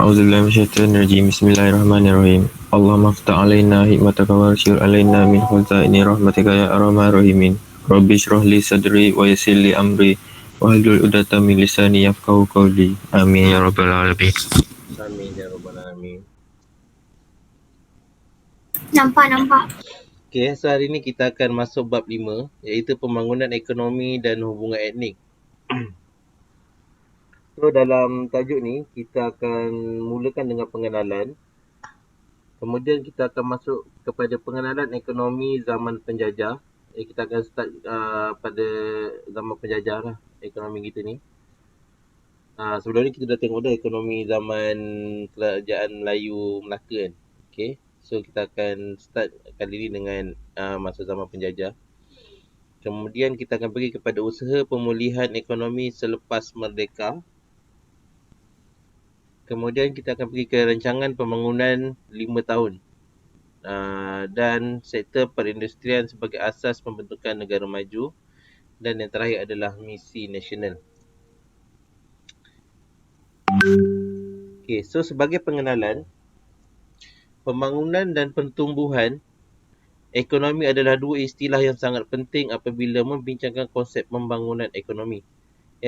A'udzubillahi minasyaitonirrajim. Bismillahirrahmanirrahim. Allahumma aftah alaina hikmataka warsyur alaina min khuzaini rahmatika ya arhamar rahimin. Rabbi shrah li sadri wa yassir li amri wahlul 'uqdatam min lisani yafqahu qawli. Amin ya rabbal alamin. Amin ya rabbal alamin. Nampak. Okey, so hari ni kita akan masuk bab 5 iaitu pembangunan ekonomi dan hubungan etnik. So dalam tajuk ni kita akan mulakan dengan pengenalan. Kemudian kita akan masuk kepada pengenalan ekonomi zaman penjajah. Kita akan start pada zaman penjajah lah ekonomi kita ni. Sebelum ni kita dah tengok dah ekonomi zaman kerajaan Melayu Melaka kan. Okay. So kita akan start kali ni dengan masa zaman penjajah. Kemudian kita akan pergi kepada usaha pemulihan ekonomi selepas merdeka. Kemudian kita akan pergi ke rancangan pembangunan 5 tahun. Dan sektor perindustrian sebagai asas pembentukan negara maju. Dan yang terakhir adalah misi nasional. Okay, so sebagai pengenalan, pembangunan dan pertumbuhan ekonomi adalah dua istilah yang sangat penting apabila membincangkan konsep pembangunan ekonomi.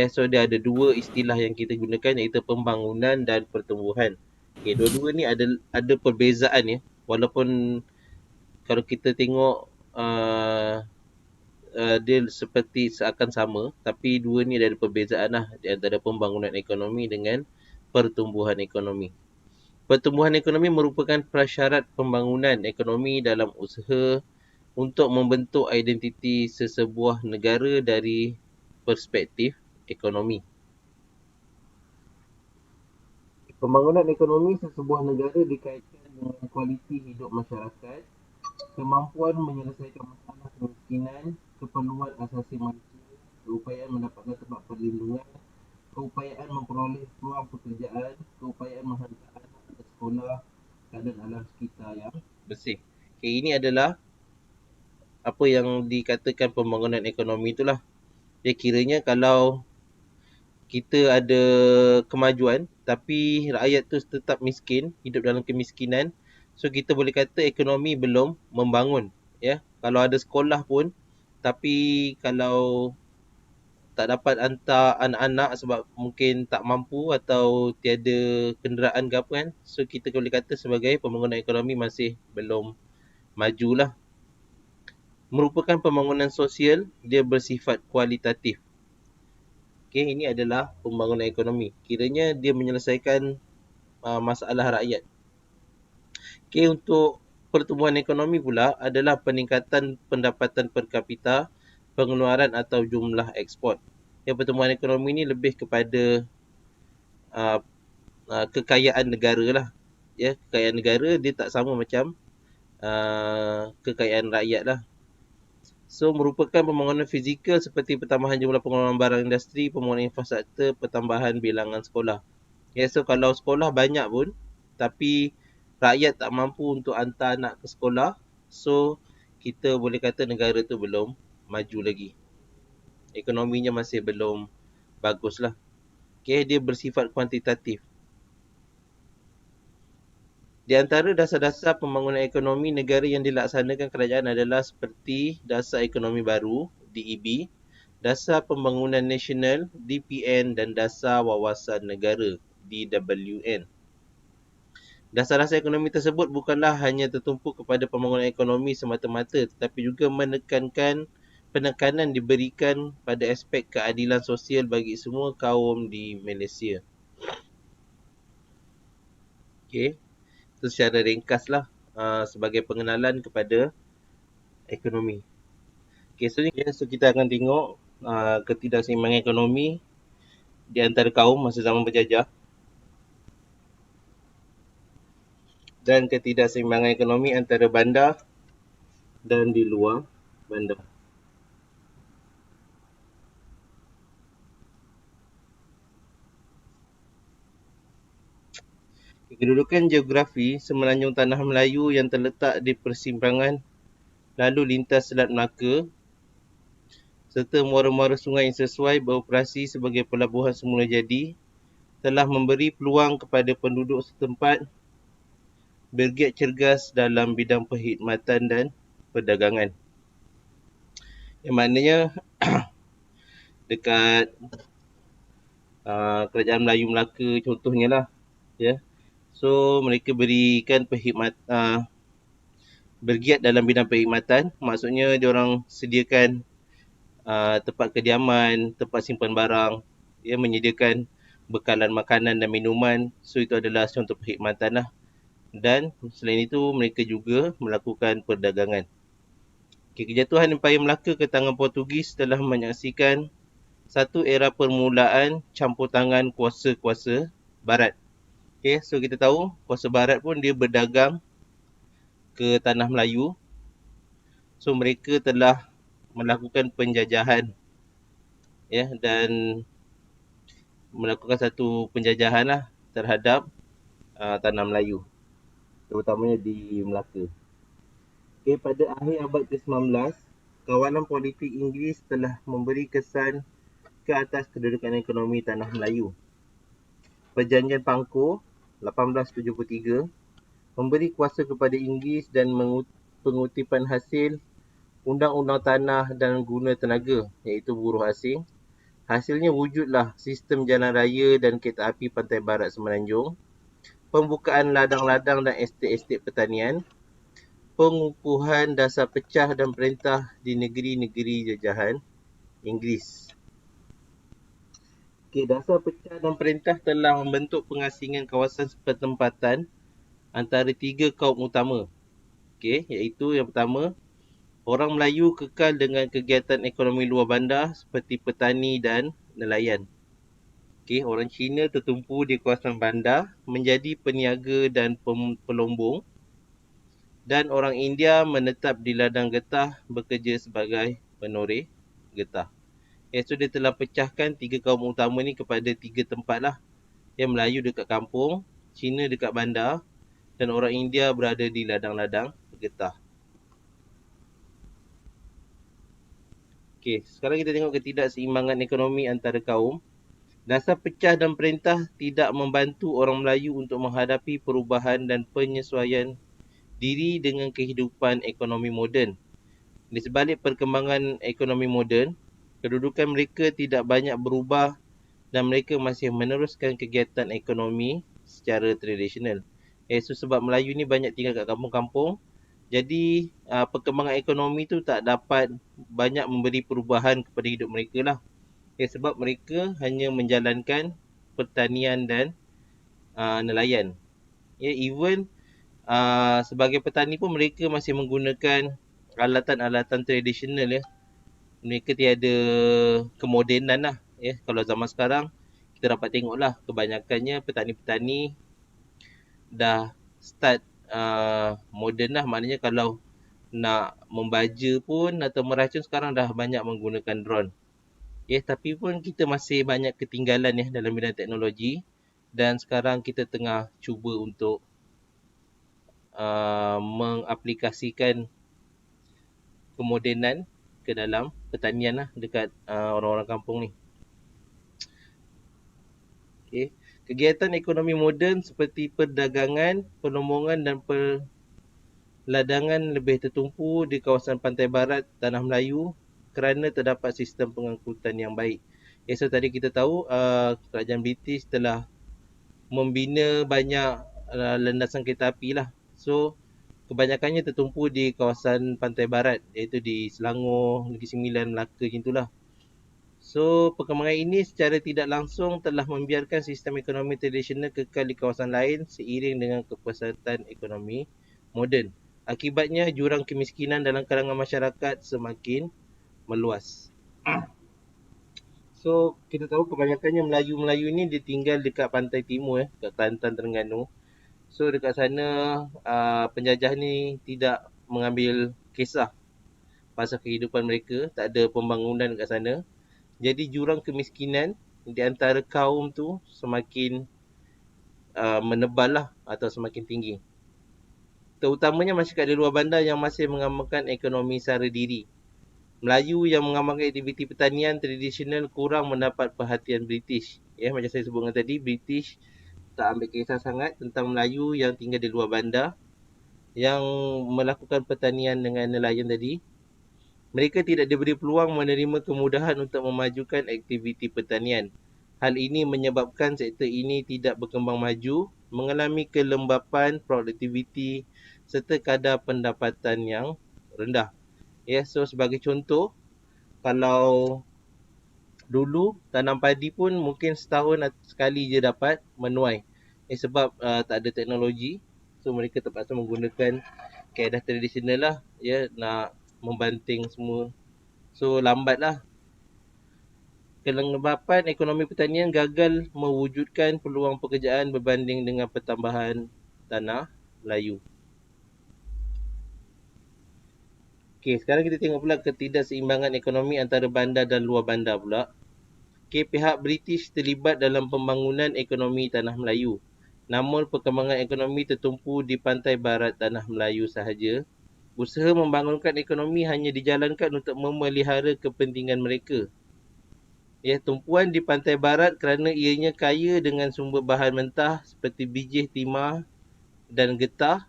So dia ada dua istilah yang kita gunakan iaitu pembangunan dan pertumbuhan. Okay, dua-dua ni ada perbezaan ya. Walaupun kalau kita tengok dia seperti seakan sama, tapi dua ni ada perbezaan lah di antara pembangunan ekonomi dengan pertumbuhan ekonomi. Pertumbuhan ekonomi merupakan prasyarat pembangunan ekonomi dalam usaha untuk membentuk identiti sesebuah negara dari perspektif ekonomi. Pembangunan ekonomi sesebuah negara dikaitkan dengan kualiti hidup masyarakat, kemampuan menyelesaikan masalah kemiskinan, keperluan asasi manusia, keupayaan mendapatkan tempat perlindungan, keupayaan memperoleh peluang pekerjaan, keupayaan menghantar anak ke sekolah, keadaan alam sekitar yang bersih. Okay, ini adalah apa yang dikatakan pembangunan ekonomi itulah. Kiranya kalau kita ada kemajuan tapi rakyat tu tetap miskin, hidup dalam kemiskinan, so kita boleh kata ekonomi belum membangun. Kalau ada sekolah pun tapi kalau tak dapat hantar anak-anak sebab mungkin tak mampu atau tiada kenderaan ke apa kan, so kita boleh kata sebagai pembangunan ekonomi masih belum majulah. Merupakan pembangunan sosial, dia bersifat kualitatif. Okay, ini adalah pembangunan ekonomi. Kiranya dia menyelesaikan masalah rakyat. Okay, untuk pertumbuhan ekonomi pula adalah peningkatan pendapatan per kapita, pengeluaran atau jumlah ekspor. Pertumbuhan ekonomi ni lebih kepada kekayaan negara lah. Kekayaan negara dia tak sama macam kekayaan rakyat lah. So, merupakan pembangunan fizikal seperti pertambahan jumlah pengeluaran barang industri, pembangunan infrastruktur, pertambahan bilangan sekolah. So, kalau sekolah banyak pun, tapi rakyat tak mampu untuk hantar anak ke sekolah, so, kita boleh kata negara tu belum maju lagi. Ekonominya masih belum bagus lah. Dia bersifat kuantitatif. Di antara dasar-dasar pembangunan ekonomi negara yang dilaksanakan kerajaan adalah seperti Dasar Ekonomi Baru, DEB, Dasar Pembangunan Nasional, DPN dan Dasar Wawasan Negara, DWN. Dasar-dasar ekonomi tersebut bukanlah hanya tertumpu kepada pembangunan ekonomi semata-mata tetapi juga penekanan diberikan pada aspek keadilan sosial bagi semua kaum di Malaysia. Okay. Itu secara ringkas lah sebagai pengenalan kepada ekonomi. Okay, so kita akan tengok ketidakseimbangan ekonomi di antara kaum masa zaman penjajah dan ketidakseimbangan ekonomi antara bandar dan di luar bandar. Kedudukan geografi Semenanjung Tanah Melayu yang terletak di persimpangan lalu lintas Selat Melaka serta muara-muara sungai yang sesuai beroperasi sebagai pelabuhan semula jadi telah memberi peluang kepada penduduk setempat bergiat cergas dalam bidang perkhidmatan dan perdagangan. Yang maknanya dekat kerajaan Melayu Melaka contohnya lah, ya. So mereka berikan bergiat dalam bidang perkhidmatan, maksudnya diorang sediakan tempat kediaman, tempat simpan barang, ya, menyediakan bekalan makanan dan minuman. So itu adalah contoh perkhidmatan lah. Dan selain itu mereka juga melakukan perdagangan. Kejatuhan Empayar Melaka ke tangan Portugis telah menyaksikan satu era permulaan campur tangan kuasa-kuasa barat. Okay, so kita tahu kuasa barat pun dia berdagang ke tanah Melayu. So mereka telah melakukan penjajahan, ya, dan melakukan satu penjajahan lah terhadap tanah Melayu, terutamanya di Melaka. Okay, pada akhir abad ke-19, kawalan politik Inggeris telah memberi kesan ke atas kedudukan ekonomi tanah Melayu. Perjanjian Pangkor 1873 memberi kuasa kepada Inggeris dan pengutipan hasil undang-undang tanah dan guna tenaga, iaitu buruh asing. Hasilnya wujudlah sistem jalan raya dan kereta api pantai barat Semenanjung, pembukaan ladang-ladang dan estet-estet pertanian, pengukuhan dasar pecah dan perintah di negeri-negeri jajahan Inggeris. Okay, dasar pecah dan perintah telah membentuk pengasingan kawasan pertempatan antara tiga kaum utama. Okay, iaitu yang pertama, orang Melayu kekal dengan kegiatan ekonomi luar bandar seperti petani dan nelayan. Okay, orang Cina tertumpu di kawasan bandar menjadi peniaga dan pelombong, dan orang India menetap di ladang getah bekerja sebagai penoreh getah. So dia telah pecahkan tiga kaum utama ni kepada tiga tempat lah. Yang Melayu dekat kampung, Cina dekat bandar, dan orang India berada di ladang-ladang getah. Okay, sekarang kita tengok ketidakseimbangan ekonomi antara kaum. Dasar pecah dan perintah tidak membantu orang Melayu untuk menghadapi perubahan dan penyesuaian diri dengan kehidupan ekonomi moden. Di sebalik perkembangan ekonomi moden, kedudukan mereka tidak banyak berubah dan mereka masih meneruskan kegiatan ekonomi secara tradisional. So sebab Melayu ni banyak tinggal kat kampung-kampung, jadi perkembangan ekonomi tu tak dapat banyak memberi perubahan kepada hidup mereka lah. Sebab mereka hanya menjalankan pertanian dan nelayan. Even sebagai petani pun mereka masih menggunakan alatan-alatan tradisional, ya. Mereka tiada kemodenan lah, ya. Kalau zaman sekarang kita dapat tengok lah, kebanyakannya petani-petani dah start moden lah. Maknanya kalau nak membaja pun atau meracun sekarang dah banyak menggunakan drone. Tapi pun kita masih banyak ketinggalan, ya, dalam bidang teknologi, dan sekarang kita tengah cuba untuk mengaplikasikan kemodenan ke dalam pertanian lah dekat orang-orang kampung ni. Okay. Kegiatan ekonomi moden seperti perdagangan, pelombongan dan perladangan lebih tertumpu di kawasan pantai barat tanah Melayu kerana terdapat sistem pengangkutan yang baik. So tadi kita tahu kerajaan British telah membina banyak landasan kereta api lah. So kebanyakannya tertumpu di kawasan pantai barat, iaitu di Selangor, Negeri Sembilan, Melaka, macam itulah. So perkembangan ini secara tidak langsung telah membiarkan sistem ekonomi tradisional kekal di kawasan lain seiring dengan kepesatan ekonomi moden. Akibatnya jurang kemiskinan dalam kalangan masyarakat semakin meluas. So kita tahu kebanyakannya Melayu-Melayu ni dia tinggal dekat pantai timur, dekat Kelantan, Terengganu. So dekat sana penjajah ni tidak mengambil kisah pasal kehidupan mereka, tak ada pembangunan dekat sana. Jadi jurang kemiskinan di antara kaum tu semakin menebal lah, atau semakin tinggi. Terutamanya masyarakat di luar bandar yang masih mengamalkan ekonomi sara diri. Melayu yang mengamalkan aktiviti pertanian tradisional kurang mendapat perhatian British. Ya, macam saya sebutkan tadi, British tak ambil kisah sangat tentang Melayu yang tinggal di luar bandar yang melakukan pertanian dengan nelayan tadi. Mereka tidak diberi peluang menerima kemudahan untuk memajukan aktiviti pertanian. Hal ini menyebabkan sektor ini tidak berkembang maju, mengalami kelembapan produktiviti serta kadar pendapatan yang rendah. Ya, so sebagai contoh, kalau dulu tanam padi pun mungkin setahun sekali je dapat menuai. Sebab tak ada teknologi, so mereka terpaksa menggunakan kaedah tradisional lah, ya, nak membanting semua. So lambatlah. Kelembapan ekonomi pertanian gagal mewujudkan peluang pekerjaan berbanding dengan pertambahan tanah Melayu. Okey, sekarang kita tengok pula ketidakseimbangan ekonomi antara bandar dan luar bandar pula. Okey, pihak British terlibat dalam pembangunan ekonomi tanah Melayu. Namun perkembangan ekonomi tertumpu di pantai barat tanah Melayu sahaja. Usaha membangunkan ekonomi hanya dijalankan untuk memelihara kepentingan mereka. Ya, tumpuan di pantai barat kerana ianya kaya dengan sumber bahan mentah seperti biji timah dan getah,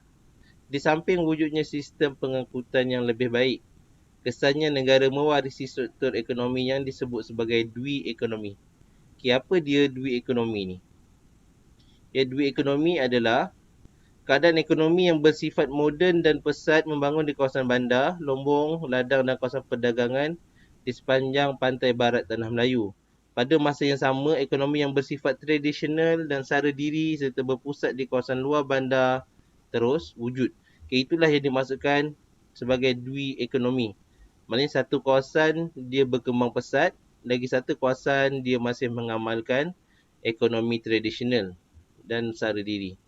di samping wujudnya sistem pengangkutan yang lebih baik. Kesannya negara mewarisi struktur ekonomi yang disebut sebagai dwi ekonomi. Okay, apa dia dwi ekonomi ni? Ya, dwi ekonomi adalah keadaan ekonomi yang bersifat moden dan pesat membangun di kawasan bandar, lombong, ladang dan kawasan perdagangan di sepanjang pantai barat tanah Melayu. Pada masa yang sama, ekonomi yang bersifat tradisional dan sara diri serta berpusat di kawasan luar bandar terus wujud. Okay, itulah yang dimaksudkan sebagai dwi ekonomi. Maknanya satu kawasan dia berkembang pesat, lagi satu kawasan dia masih mengamalkan ekonomi tradisional dan sara diri.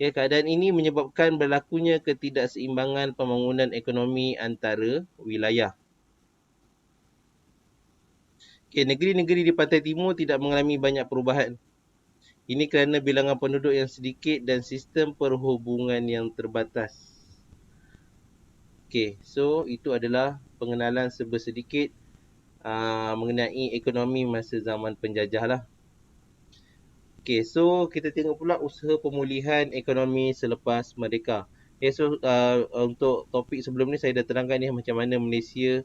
Ya, keadaan ini menyebabkan berlakunya ketidakseimbangan pembangunan ekonomi antara wilayah. Okay, negeri-negeri di pantai timur tidak mengalami banyak perubahan. Ini kerana bilangan penduduk yang sedikit dan sistem perhubungan yang terbatas. Okay, so itu adalah pengenalan sedikit mengenai ekonomi masa zaman penjajah lah. Okay, so kita tengok pula usaha pemulihan ekonomi selepas merdeka. Okay, so untuk topik sebelum ni saya dah terangkan ni macam mana Malaysia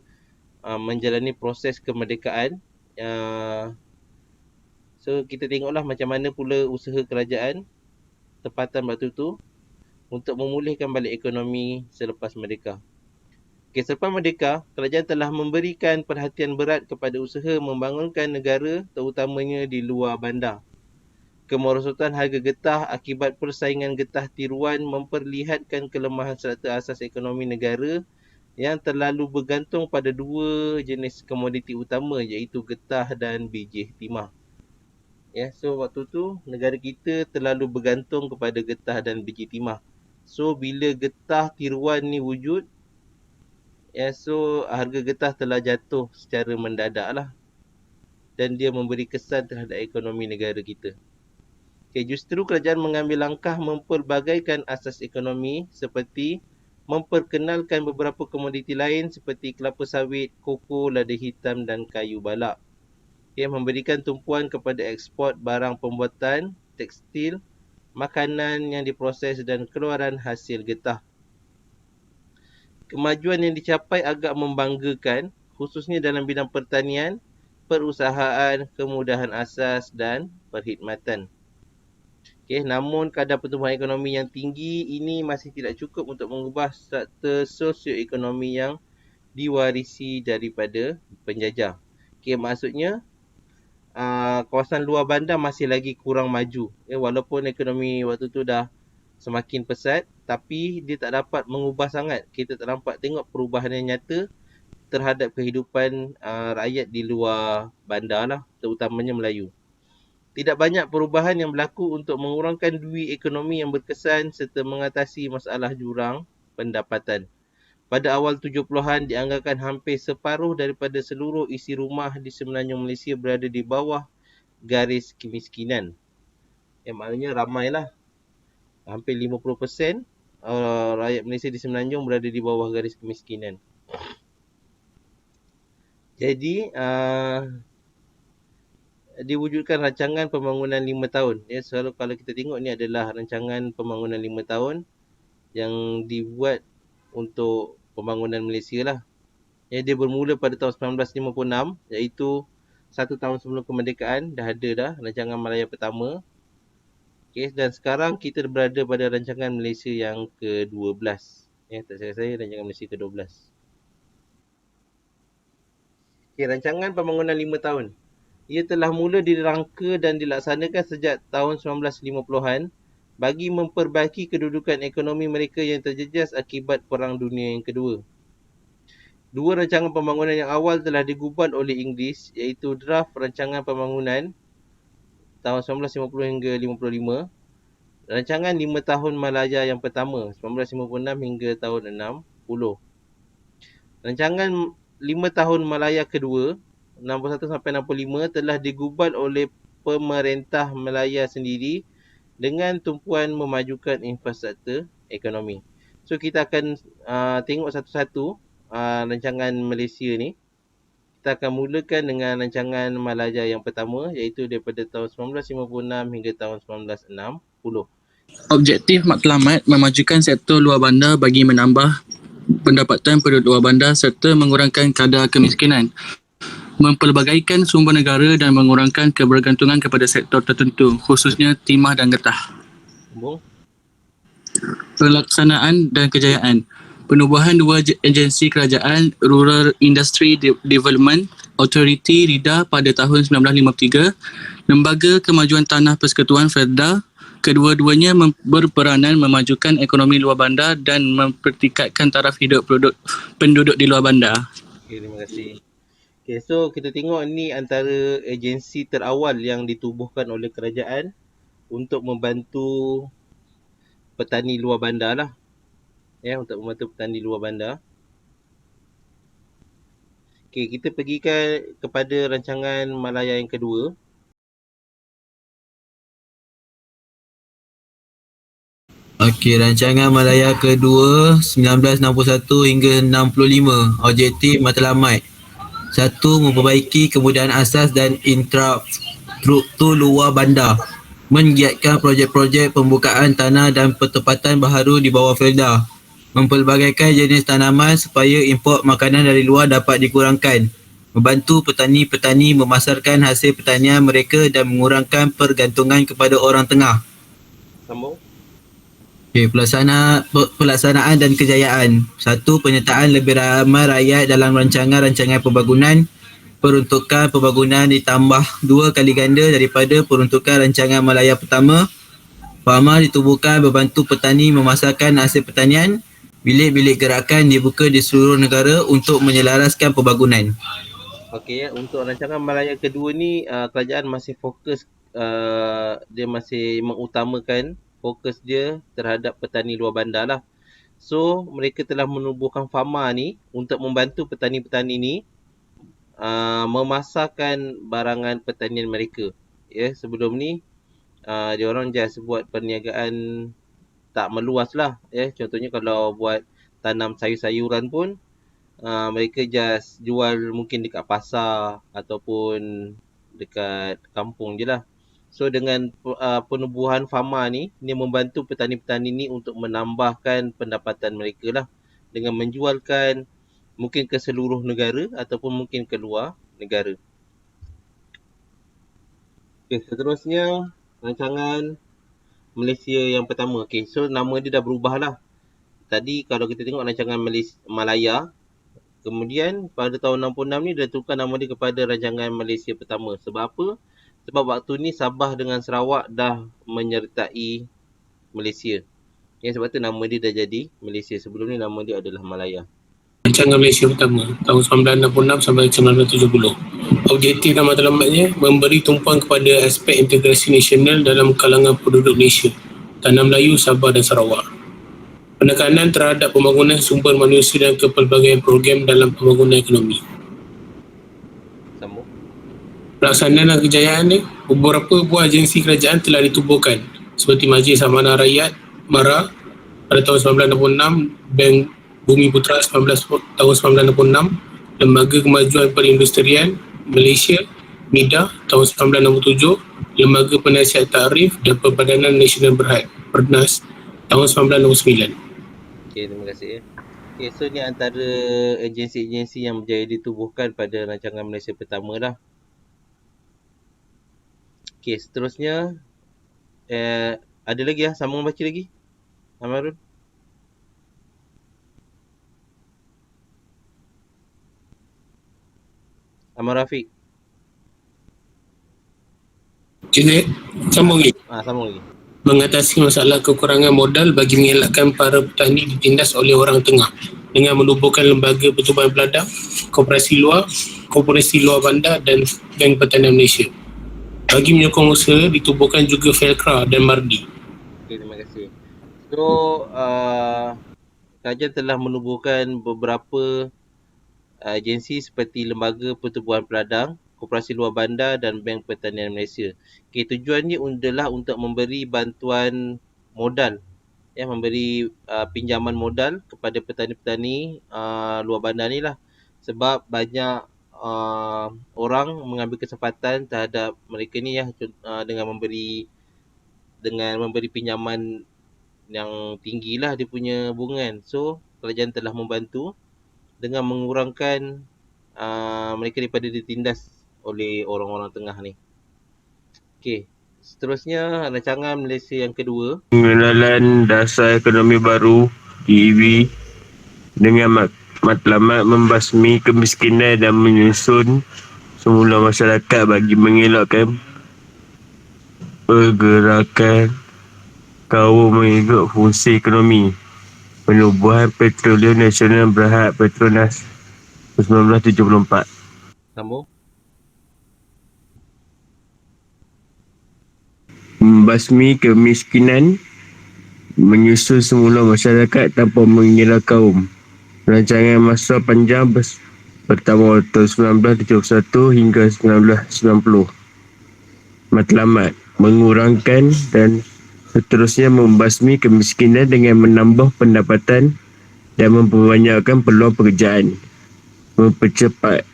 menjalani proses kemerdekaan. So kita tengoklah macam mana pula usaha kerajaan tempatan waktu tu untuk memulihkan balik ekonomi selepas merdeka. Okay, selepas merdeka, kerajaan telah memberikan perhatian berat kepada usaha membangunkan negara terutamanya di luar bandar. Kemerosotan harga getah akibat persaingan getah tiruan memperlihatkan kelemahan serata asas ekonomi negara yang terlalu bergantung pada dua jenis komoditi utama iaitu getah dan biji timah. Ya, so waktu tu negara kita terlalu bergantung kepada getah dan biji timah. So bila getah tiruan ni wujud, ya, so harga getah telah jatuh secara mendadak lah. Dan dia memberi kesan terhadap ekonomi negara kita. Okay, justru kerajaan mengambil langkah mempelbagaikan asas ekonomi seperti memperkenalkan beberapa komoditi lain seperti kelapa sawit, koko, lada hitam dan kayu balak. Okay, memberikan tumpuan kepada ekspor barang pembuatan, tekstil, makanan yang diproses dan keluaran hasil getah. Kemajuan yang dicapai agak membanggakan khususnya dalam bidang pertanian, perusahaan, kemudahan asas dan perkhidmatan. Okay, namun kadar pertumbuhan ekonomi yang tinggi ini masih tidak cukup untuk mengubah struktur sosioekonomi yang diwarisi daripada penjajah. Okay, maksudnya kawasan luar bandar masih lagi kurang maju. Walaupun ekonomi waktu tu dah semakin pesat, tapi dia tak dapat mengubah sangat. Kita tak nampak tengok perubahan yang nyata terhadap kehidupan rakyat di luar bandar lah, terutamanya Melayu. Tidak banyak perubahan yang berlaku untuk mengurangkan dui ekonomi yang berkesan serta mengatasi masalah jurang pendapatan. Pada awal 70-an dianggarkan hampir separuh daripada seluruh isi rumah di semenanjung Malaysia berada di bawah garis kemiskinan. Yang maknanya ramailah. Hampir 50% rakyat Malaysia di semenanjung berada di bawah garis kemiskinan. Jadi diwujudkan rancangan pembangunan 5 tahun. Ya, selalu kalau kita tengok ni adalah rancangan pembangunan 5 tahun yang dibuat untuk pembangunan Malaysia lah. Ya, dia bermula pada tahun 1956, iaitu 1 tahun sebelum kemerdekaan dah ada dah rancangan Malaya pertama. Okay, dan sekarang kita berada pada rancangan Malaysia yang ke-12. Ya, tak salah saya rancangan Malaysia ke-12. Okay, rancangan pembangunan 5 tahun. Ia telah mula dirangka dan dilaksanakan sejak tahun 1950-an bagi memperbaiki kedudukan ekonomi mereka yang terjejas akibat Perang Dunia yang Kedua. Dua rancangan pembangunan yang awal telah digubal oleh Inggeris, iaitu draft rancangan pembangunan tahun 1950 hingga 55, rancangan 5 tahun Malaya yang pertama 1956 hingga tahun 60. Rancangan 5 tahun Malaya kedua 61 sampai 65 telah digubal oleh pemerintah Malaya sendiri dengan tumpuan memajukan infrastruktur ekonomi. So kita akan tengok satu-satu rancangan Malaysia ni. Kita akan mulakan dengan rancangan Malaya yang pertama, iaitu daripada tahun 1956 hingga tahun 1960. Objektif matlamat memajukan sektor luar bandar bagi menambah pendapatan penduduk luar bandar serta mengurangkan kadar kemiskinan, mempelbagaikan sumber negara dan mengurangkan kebergantungan kepada sektor tertentu, khususnya timah dan getah. Sambung. Pelaksanaan dan kejayaan. Penubuhan dua agensi kerajaan Rural Industry Development Authority RIDA pada tahun 1953, Lembaga Kemajuan Tanah Persekutuan FERDA. Kedua-duanya berperanan memajukan ekonomi luar bandar dan mempertingkatkan taraf hidup penduduk di luar bandar. Okay, terima kasih. Okay, so kita tengok ni antara agensi terawal yang ditubuhkan oleh kerajaan untuk membantu petani luar bandar lah. Ya, untuk membantu petani luar bandar. Okay, kita pergi kepada rancangan Malaya yang kedua. Okey, rancangan Malaya kedua 1961 hingga 65. Objektif matlamat. 1. Memperbaiki kemudahan asas dan infrastruktur luar bandar. Menggiatkan projek-projek pembukaan tanah dan pertempatan baharu di bawah FERDA. Mempelbagaikan jenis tanaman supaya import makanan dari luar dapat dikurangkan. Membantu petani-petani memasarkan hasil pertanian mereka dan mengurangkan pergantungan kepada orang tengah. Sambung. Okay, pelaksanaan dan kejayaan. 1. Penyertaan lebih ramai rakyat dalam rancangan-rancangan pembangunan. Peruntukan pembangunan ditambah 2 kali ganda daripada peruntukan rancangan Malaya pertama. Farma ditubuhkan membantu petani memasarkan hasil pertanian. Bilik-bilik gerakan dibuka di seluruh negara untuk menyelaraskan pembangunan. Okey, untuk rancangan Malaya kedua ni kerajaan masih fokus, dia masih mengutamakan fokus dia terhadap petani luar bandar lah. So mereka telah menubuhkan farma ni untuk membantu petani-petani ni memasarkan barangan pertanian mereka. Ya, sebelum ni dia orang just buat perniagaan tak meluas lah. Ya, contohnya kalau buat tanam sayur-sayuran pun mereka just jual mungkin dekat pasar ataupun dekat kampung je lah. So dengan penubuhan farma ni, dia membantu petani-petani ni untuk menambahkan pendapatan mereka lah dengan menjualkan mungkin ke seluruh negara ataupun mungkin ke luar negara. Okay, seterusnya rancangan Malaysia yang pertama. Okay, so nama dia dah berubah lah. Tadi kalau kita tengok rancangan Malaya, kemudian pada tahun 66 ni dia tukar nama dia kepada rancangan Malaysia pertama. Sebab apa? Sebab waktu ni Sabah dengan Sarawak dah menyertai Malaysia. Ya, sebab tu nama dia dah jadi Malaysia. Sebelum ni nama dia adalah Malaya. Rancangan Malaysia pertama tahun 1966 sampai 1970. Objektif dan matlamatnya memberi tumpuan kepada aspek integrasi nasional dalam kalangan penduduk Malaysia, Tanah Melayu, Sabah dan Sarawak. Penekanan terhadap pembangunan sumber manusia dan kepelbagaian program dalam pembangunan ekonomi. Sambung. Pelaksanaan dan kejayaan ni, beberapa buah agensi kerajaan telah ditubuhkan seperti Majlis Amanah Rakyat MARA pada tahun 1966, Bank Bumi Putera tahun 1966, Lembaga Kemajuan Perindustrian Malaysia MIDA tahun 1967, Lembaga Penasihat Tarif dan Perpadanan Nasional Berhad PERNAS tahun 1969. Okey, terima kasih. Okey, so ni antara agensi-agensi yang berjaya ditubuhkan pada rancangan Malaysia pertama lah. Okey, seterusnya ada lagi sambung baca lagi. Amarul. Amar Rafiq. Jadi, sambung lagi. Sambung lagi. Mengatasi masalah kekurangan modal bagi mengelakkan para petani ditindas oleh orang tengah dengan menubuhkan lembaga pertubuhan peladang, koperasi luar bandar dan Bank Pertanian Malaysia. Bagi menyokong usaha, ditubuhkan juga Felcra dan Mardi. Okey, terima kasih. So, kerajaan telah menubuhkan beberapa agensi seperti Lembaga Pertubuhan Peladang, Koperasi Luar Bandar dan Bank Pertanian Malaysia. Okay, tujuannya adalah untuk memberi bantuan modal, memberi pinjaman modal kepada petani-petani luar bandar ni lah. Sebab banyak orang mengambil kesempatan terhadap mereka ni dengan memberi pinjaman yang tinggi lah dia punya bunga kan. So, kerajaan telah membantu dengan mengurangkan mereka daripada ditindas oleh orang-orang tengah ni. Okey, seterusnya rancangan Malaysia yang kedua. Pengenalan dasar ekonomi baru DEB dengan matlamat membasmi kemiskinan dan menyusun semula masyarakat bagi mengelakkan pergerakan kaum mengikut fungsi ekonomi. Penubuhan Petroleum Nasional Berhad Petronas 1974. Sambung. Membasmi kemiskinan, menyusun semula masyarakat tanpa mengira kaum. Rancangan masa panjang pertama tahun 1971 hingga 1990. Matlamat mengurangkan dan seterusnya membasmi kemiskinan dengan menambah pendapatan dan memperbanyakkan peluang pekerjaan. Mempercepat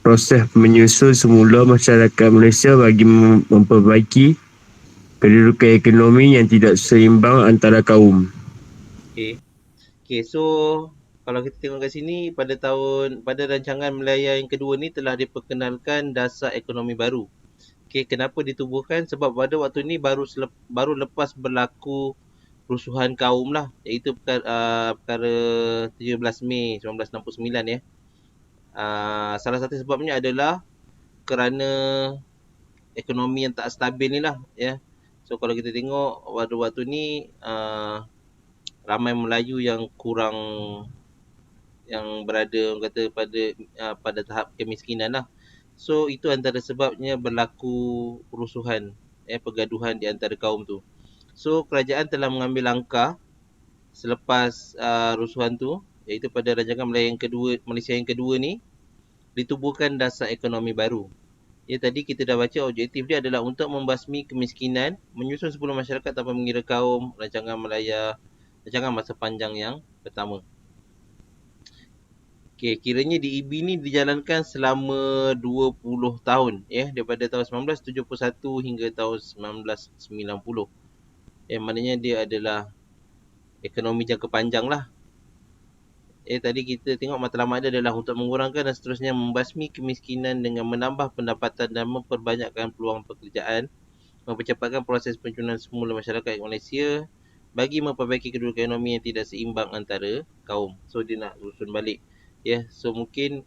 proses menyusun semula masyarakat Malaysia bagi memperbaiki kedudukan ekonomi yang tidak seimbang antara kaum. Okey, so kalau kita tengok kat sini pada rancangan Melayu yang kedua ni telah diperkenalkan dasar ekonomi baru. Okey, kenapa ditubuhkan? Sebab pada waktu ni baru lepas berlaku rusuhan kaum lah, iaitu perkara 17 Mei 1969 salah satu sebabnya adalah kerana ekonomi yang tak stabil ni lah So kalau kita tengok pada waktu ni ramai Melayu yang berada pada tahap kemiskinan lah. So itu antara sebabnya berlaku kerusuhan, pergaduhan di antara kaum tu. So kerajaan telah mengambil langkah selepas rusuhan tu, iaitu pada rancangan Malaysia yang kedua ni ditubuhkan dasar ekonomi baru. Tadi kita dah baca objektif dia adalah untuk membasmi kemiskinan, menyusun semula masyarakat tanpa mengira kaum, rancangan masa panjang yang pertama. Okey, kiranya DEB ni dijalankan selama 20 tahun daripada tahun 1971 hingga tahun 1990. Maknanya dia adalah ekonomi jangka panjang lah. Tadi kita tengok matlamat dia adalah untuk mengurangkan dan seterusnya membasmi kemiskinan dengan menambah pendapatan dan memperbanyakkan peluang pekerjaan, mempercepatkan proses penyusunan semula masyarakat Malaysia bagi memperbaiki kedudukan ekonomi yang tidak seimbang antara kaum. So dia nak susun balik. So mungkin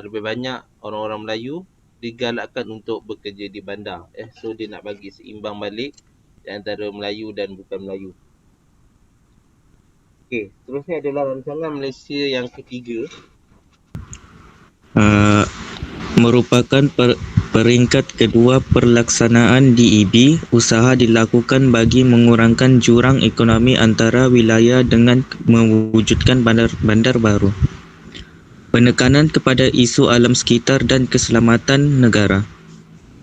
lebih banyak orang-orang Melayu digalakkan untuk bekerja di bandar. So dia nak bagi seimbang balik di antara Melayu dan bukan Melayu. Okey, seterusnya adalah rancangan Malaysia yang ketiga. Merupakan peringkat kedua perlaksanaan DEB. Usaha dilakukan bagi mengurangkan jurang ekonomi antara wilayah dengan mewujudkan bandar baru. Penekanan kepada isu alam sekitar dan keselamatan negara.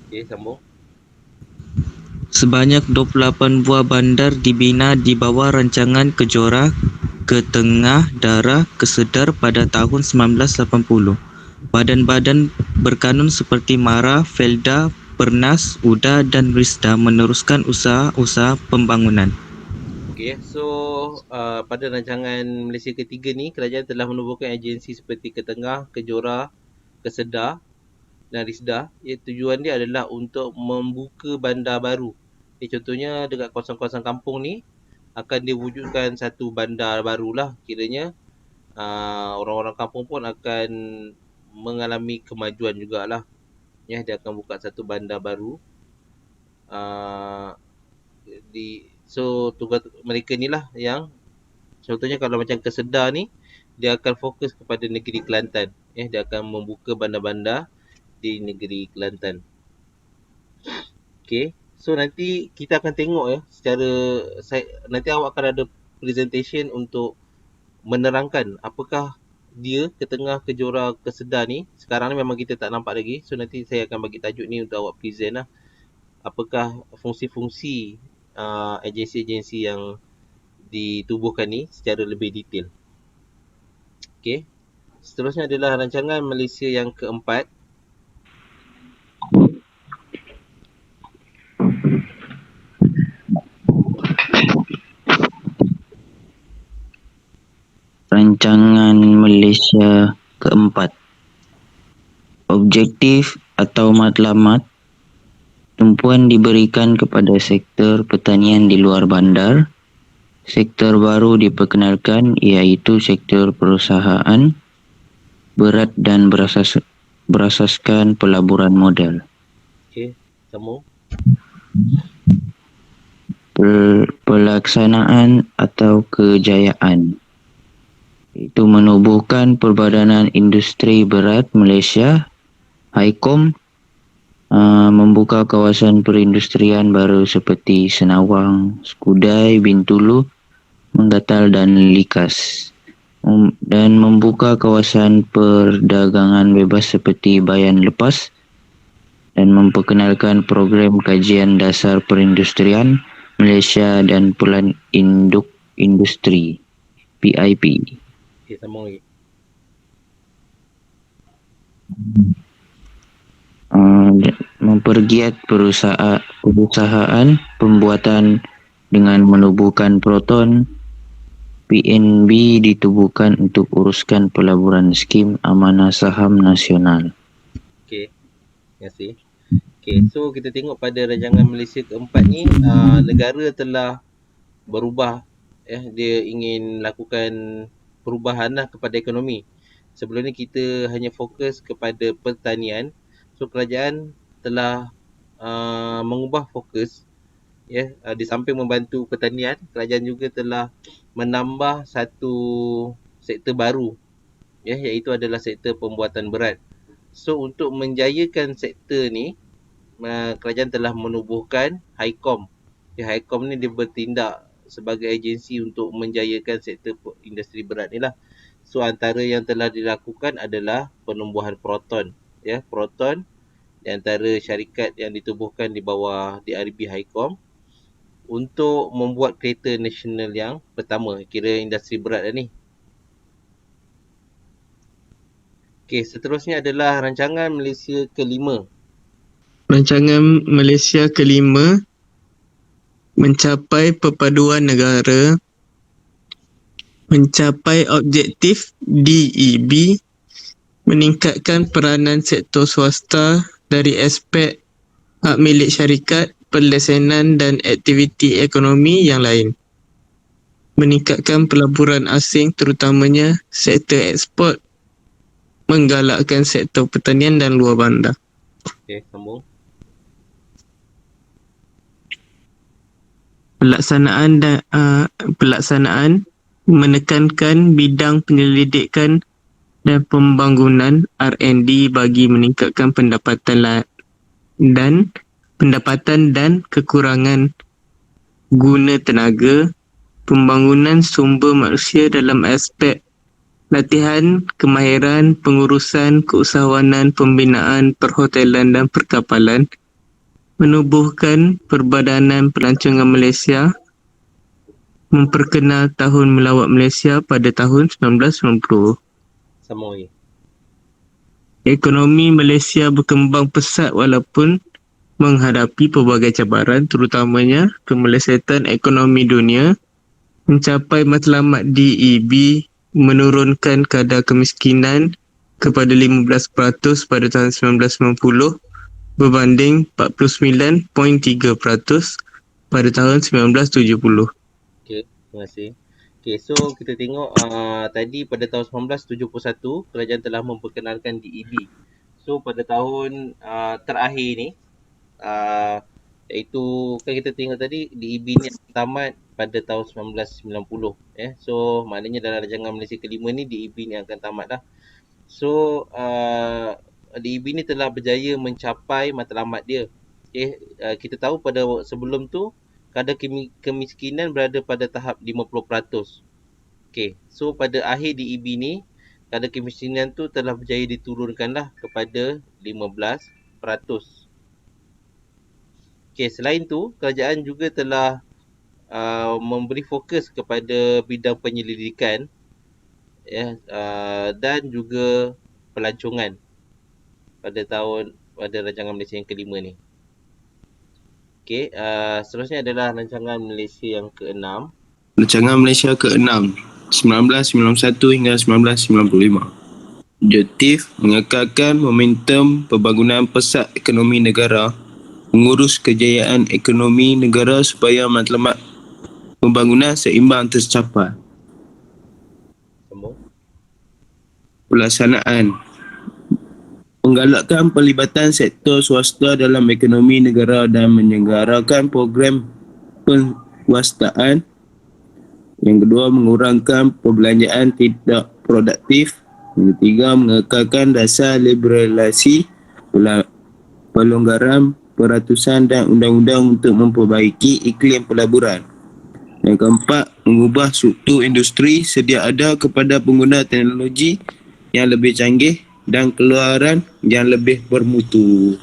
Okey, sambung. Sebanyak 28 buah bandar dibina di bawah rancangan Kejora Ketengah Darah Kesedar pada tahun 1980. Badan-badan berkanun seperti MARA, Felda, Pernas, UDA dan RISDA meneruskan usaha-usaha pembangunan. Okey, so pada rancangan Malaysia ketiga ni, kerajaan telah menubuhkan agensi seperti Ketengah, Kejora, Kesedar dan RISDA. Tujuan dia adalah untuk membuka bandar baru. Contohnya dekat kawasan-kawasan kampung ni akan diwujudkan satu bandar barulah. Kiranya orang-orang kampung pun akan mengalami kemajuan jugalah. Dia akan buka satu bandar baru. So tugas mereka ni lah yang contohnya kalau macam Kesedar ni, dia akan fokus kepada negeri Kelantan. Dia akan membuka bandar-bandar di negeri Kelantan. Okay, so nanti kita akan tengok nanti awak akan ada presentation untuk menerangkan apakah dia Ketengah, Kejora, Kesedar ni. Sekarang ni memang kita tak nampak lagi. So nanti saya akan bagi tajuk ni untuk awak present lah. Apakah fungsi-fungsi agensi-agensi yang ditubuhkan ni secara lebih detail. Okay. Seterusnya adalah rancangan Malaysia yang keempat. Rancangan Malaysia keempat. Objektif atau matlamat, tumpuan diberikan kepada sektor pertanian di luar bandar. Sektor baru diperkenalkan iaitu sektor perusahaan berat dan berasaskan pelaburan modal. Okey, sambung. Pelaksanaan atau kejayaan, itu menubuhkan Perbadanan Industri Berat Malaysia, HICOM, membuka kawasan perindustrian baru seperti Senawang, Skudai, Bintulu, Menggatal dan Likas, dan membuka kawasan perdagangan bebas seperti Bayan Lepas, dan memperkenalkan program kajian dasar perindustrian Malaysia dan Pelan Induk Industri PIP. Okey, sambung lagi. Mempergiat perusahaan pembuatan dengan menubuhkan Proton. PNB ditubuhkan untuk uruskan pelaburan skim amanah saham nasional. Okey, terima kasih. Okey, so kita tengok pada rancangan Malaysia keempat ni, negara telah berubah. Dia ingin lakukan perubahan lah kepada ekonomi. Sebelum ni kita hanya fokus kepada pertanian. So kerajaan telah mengubah fokus. Di samping membantu pertanian, kerajaan juga telah menambah satu sektor baru, iaitu adalah sektor pembuatan berat. So untuk menjayakan sektor ni, kerajaan telah menubuhkan HICOM. HICOM ni dia bertindak sebagai agensi untuk menjayakan sektor industri berat ni lah. So antara yang telah dilakukan adalah penumbuhan Proton. Proton di antara syarikat yang ditubuhkan di bawah DRB HICOM untuk membuat kereta nasional yang pertama, kira industri berat dah ni. Okey, seterusnya adalah rancangan Malaysia kelima. Rancangan Malaysia kelima mencapai perpaduan negara, mencapai objektif DEB, meningkatkan peranan sektor swasta dari aspek hak milik syarikat, perlesenan dan aktiviti ekonomi yang lain. Meningkatkan pelaburan asing terutamanya sektor ekspor, menggalakkan sektor pertanian dan luar bandar. Okey, sambung. Pelaksanaan menekankan bidang penyelidikan dan pembangunan R&D bagi meningkatkan pendapatan dan kekurangan guna tenaga, pembangunan sumber manusia dalam aspek latihan, kemahiran, pengurusan, keusahawanan, pembinaan, perhotelan dan perkapalan, menubuhkan Perbadanan Pelancongan Malaysia, memperkenal Tahun Melawat Malaysia pada tahun 1990. Sambung lagi. Ekonomi Malaysia berkembang pesat walaupun menghadapi pelbagai cabaran, terutamanya kemelesetan ekonomi dunia. Mencapai matlamat DEB menurunkan kadar kemiskinan kepada 15% pada tahun 1990 berbanding 49.3% pada tahun 1970. Okey, terima kasih. Okey, so kita tengok tadi pada tahun 1971 kerajaan telah memperkenalkan DEB. So pada tahun terakhir ni iaitu kan kita tengok tadi DEB ni tamat pada tahun 1990 so maknanya dalam rancangan Malaysia kelima ni DEB ni akan tamat dah. So DEB ni telah berjaya mencapai matlamat dia. Kita tahu pada sebelum tu kadar kemiskinan berada pada tahap 50%. So pada akhir DEB ni kadar kemiskinan tu telah berjaya diturunkanlah kepada 15%. Selain tu kerajaan juga telah memberi fokus kepada bidang penyelidikan dan juga pelancongan pada rancangan Malaysia yang kelima ni. Seterusnya adalah rancangan Malaysia yang ke-6. Rancangan Malaysia ke-6 1991 hingga 1995. Objektif mengekalkan momentum pembangunan pesat ekonomi negara, mengurus kejayaan ekonomi negara supaya matlamat pembangunan seimbang tercapai. Pelaksanaan menggalakkan pelibatan sektor swasta dalam ekonomi negara dan menyelenggarakan program penguasaan. Yang kedua, mengurangkan perbelanjaan tidak produktif. Yang ketiga, mengekalkan dasar liberalisasi, pelonggaran peratusan dan undang-undang untuk memperbaiki iklim pelaburan. Yang keempat, mengubah struktur industri sedia ada kepada pengguna teknologi yang lebih canggih dan keluaran yang lebih bermutu.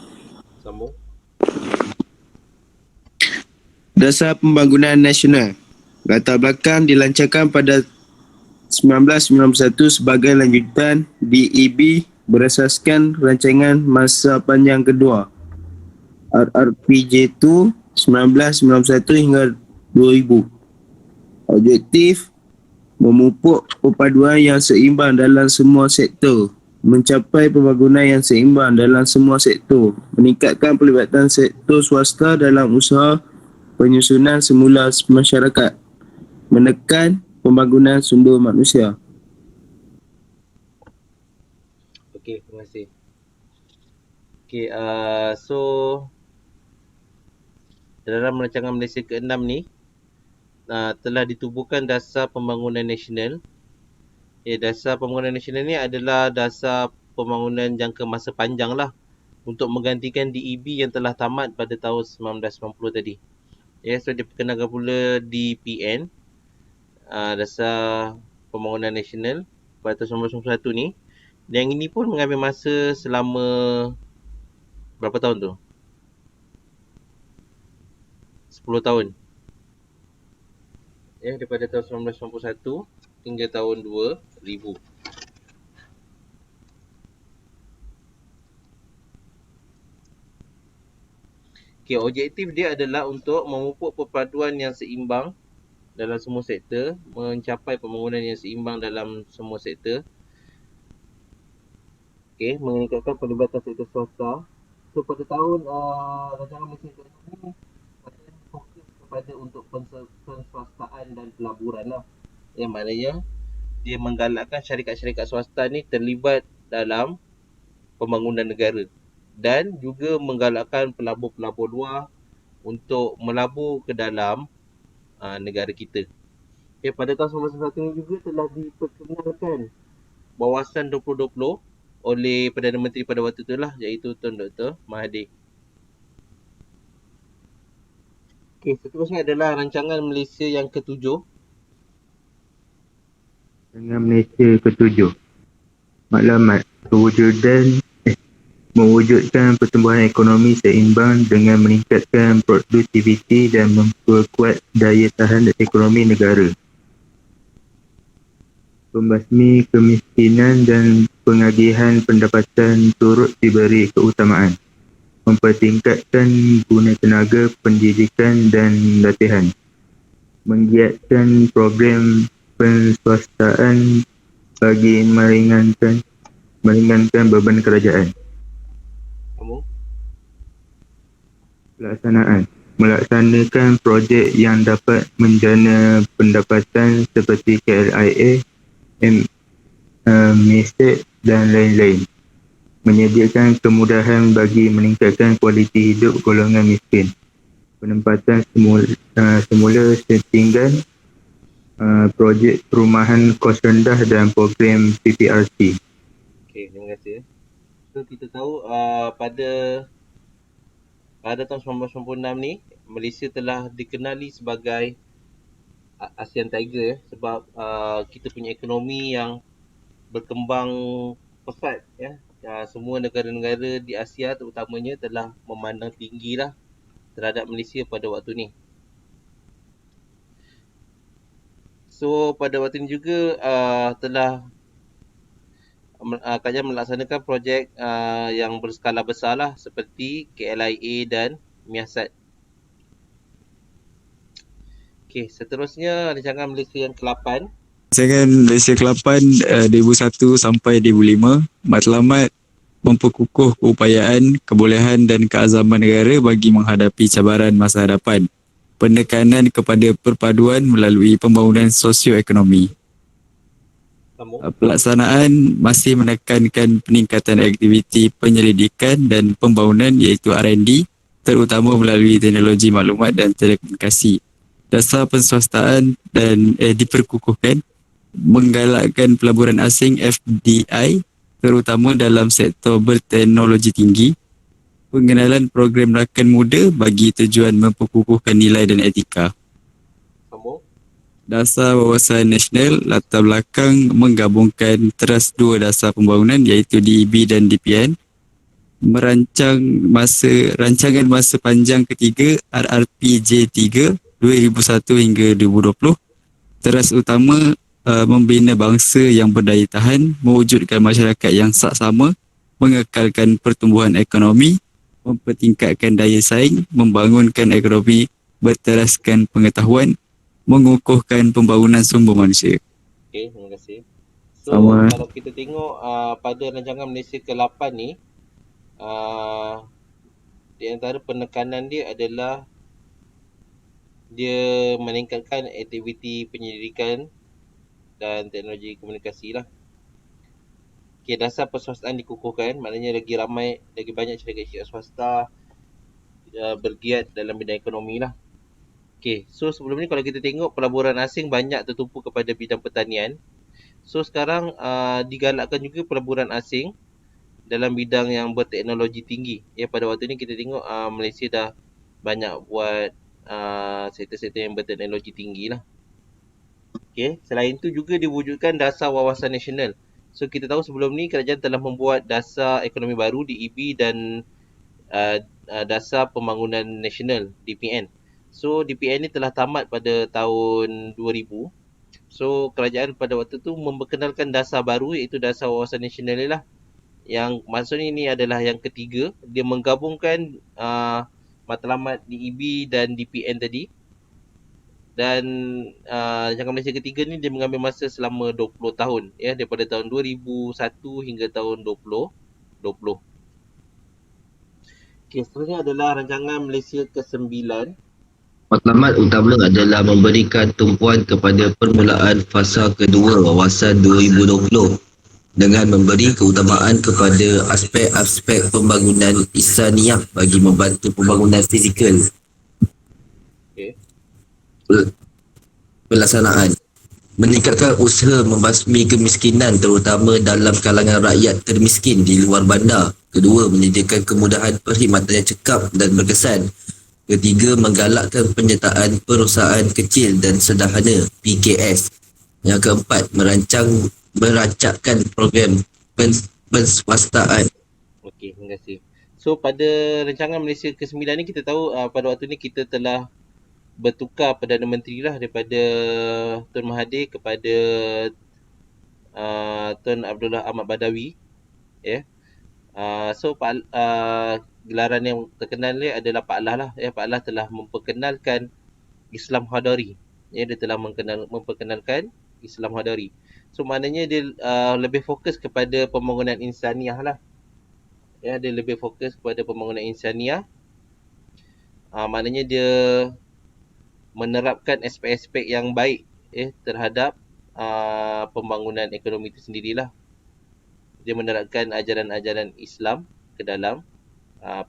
Sambung. Dasar Pembangunan Nasional. Latar belakang dilancarkan pada 1991 sebagai lanjutan DEB berasaskan rancangan masa panjang kedua RRPJ2 1991 hingga 2000. Objektif memupuk perpaduan yang seimbang dalam semua sektor, mencapai pembangunan yang seimbang dalam semua sektor, meningkatkan pelibatan sektor swasta dalam usaha penyusunan semula masyarakat, menekan pembangunan sumber manusia. Okey, terima kasih. So dalam rancangan Malaysia ke-6 ni telah ditubuhkan Dasar Pembangunan Nasional. Dasar Pembangunan Nasional ni adalah dasar pembangunan jangka masa panjang lah untuk menggantikan DEB yang telah tamat pada tahun 1990 tadi. So diperkenalkan pula DPN, Dasar Pembangunan Nasional pada tahun 1991 ni. Yang ini pun mengambil masa selama berapa tahun tu? 10 tahun. Daripada tahun 1991 hingga tahun 2000. Objektif dia adalah untuk memupuk perpaduan yang seimbang dalam semua sektor, mencapai pembangunan yang seimbang dalam semua sektor. Meningkatkan pelibatan sektor swasta. So pada tahun rancangan Malaysia ke-6 ni fokus kepada untuk penswastaan dan pelaburan lah. Yang maknanya dia menggalakkan syarikat-syarikat swasta ni terlibat dalam pembangunan negara dan juga menggalakkan pelabur-pelabur luar untuk melabur ke dalam negara kita. Pada tahun 1991 ni juga telah diperkenalkan Bawasan 2020 oleh Perdana Menteri pada waktu tu lah, iaitu Tun Dr. Mahathir. Seterusnya adalah rancangan Malaysia yang ke-7. Rancangan Malaysia ke-7. Maklumat kewujudan mewujudkan pertumbuhan ekonomi seimbang dengan meningkatkan produktiviti dan memperkuat daya tahan ekonomi negara. Pembasmi kemiskinan dan pengagihan pendapatan turut diberi keutamaan. Mempertingkatkan guna tenaga, pendidikan dan latihan. Menggiatkan program penswastaan bagi meringankan beban kerajaan. Pelaksanaan. Melaksanakan projek yang dapat menjana pendapatan seperti KLIA, MSET dan lain-lain. Menyediakan kemudahan bagi meningkatkan kualiti hidup golongan miskin. Penempatan semula setinggan projek perumahan kos rendah dan program PPRC. Okey, terima kasih. So kita tahu pada tahun 1996 ni Malaysia telah dikenali sebagai ASEAN Tiger sebab kita punya ekonomi yang berkembang pesat ya. Semua negara-negara di Asia terutamanya telah memandang tinggilah terhadap Malaysia pada waktu ni. So pada waktu ni juga telah kerajaan melaksanakan projek yang berskala besar lah seperti KLIA dan Miasat. Okey, seterusnya rancangan Malaysia yang ke-8. Rancangan Malaysia ke-8 2001 sampai 2005 matlamat memperkukuh keupayaan, kebolehan dan keazaman negara bagi menghadapi cabaran masa hadapan. Penekanan kepada perpaduan melalui pembangunan sosioekonomi. Pelaksanaan masih menekankan peningkatan aktiviti penyelidikan dan pembangunan iaitu R&D terutama melalui teknologi maklumat dan telekomunikasi. Dasar penswastaan dan diperkukuhkan, menggalakkan pelaburan asing FDI terutama dalam sektor berteknologi tinggi, pengenalan program rakan muda bagi tujuan memperkukuhkan nilai dan etika. Dasar wawasan nasional latar belakang menggabungkan teras dua dasar pembangunan iaitu DEB dan DPN. Rancangan masa panjang ketiga RRPJ3 2001 hingga 2020. Teras utama membina bangsa yang berdaya tahan, mewujudkan masyarakat yang saksama, mengekalkan pertumbuhan ekonomi, mempertingkatkan daya saing, membangunkan ekonomi berteraskan pengetahuan, mengukuhkan pembangunan sumber manusia. Okey, terima kasih. So, kalau kita tengok pada rancangan Malaysia ke-8 ni, di antara penekanan dia adalah dia meningkatkan aktiviti penyelidikan dan teknologi komunikasi lah. Okey, dasar perswastaan dikukuhkan, maknanya lagi banyak syarikat swasta bergiat dalam bidang ekonomi lah. Okey, so sebelum ni kalau kita tengok pelaburan asing banyak tertumpu kepada bidang pertanian. So sekarang digalakkan juga pelaburan asing dalam bidang yang berteknologi tinggi. Ya, pada waktu ni kita tengok Malaysia dah banyak buat sektor-sektor yang berteknologi tinggi lah. Okey, selain tu juga diwujudkan dasar wawasan nasional. So kita tahu sebelum ni kerajaan telah membuat dasar ekonomi baru DEB dan dasar pembangunan nasional DPN. So DPN ni telah tamat pada tahun 2000. So kerajaan pada waktu tu memperkenalkan dasar baru iaitu dasar wawasan nasional ni lah. Yang maksudnya ini adalah yang ketiga. Dia menggabungkan matlamat DEB dan DPN tadi. Dan rancangan Malaysia ketiga ni dia mengambil masa selama 20 tahun ya, daripada tahun 2001 hingga tahun 2020. Okey, seterusnya adalah rancangan Malaysia ke-9. Matlamat utama adalah memberikan tumpuan kepada permulaan fasa kedua wawasan 2020 dengan memberi keutamaan kepada aspek-aspek pembangunan insaniah bagi membantu pembangunan fizikal. Okay. Pelaksanaan meningkatkan usaha membasmi kemiskinan terutama dalam kalangan rakyat termiskin di luar bandar. Kedua, menyediakan kemudahan perkhidmatan yang cekap dan berkesan. Ketiga, menggalakkan penyertaan perusahaan kecil dan sederhana PKS. Yang keempat, merancangkan program penswastaan. Okey, terima kasih. So pada rancangan Malaysia ke-9 ni kita tahu pada waktu ni kita telah bertukar Perdana Menteri lah daripada Tun Mahathir kepada Tun Abdullah Ahmad Badawi. Ya. So gelaran yang terkenal ni adalah Pak Allah lah. Ya, Pak Allah telah memperkenalkan Islam Hadari. Ya, dia telah memperkenalkan Islam Hadari. So maknanya dia lebih fokus kepada pembangunan insaniah lah. Ya, dia lebih fokus kepada pembangunan insaniah. Maknanya dia menerapkan aspek-aspek yang baik terhadap pembangunan ekonomi itu sendirilah. Dia menerapkan ajaran-ajaran Islam ke dalam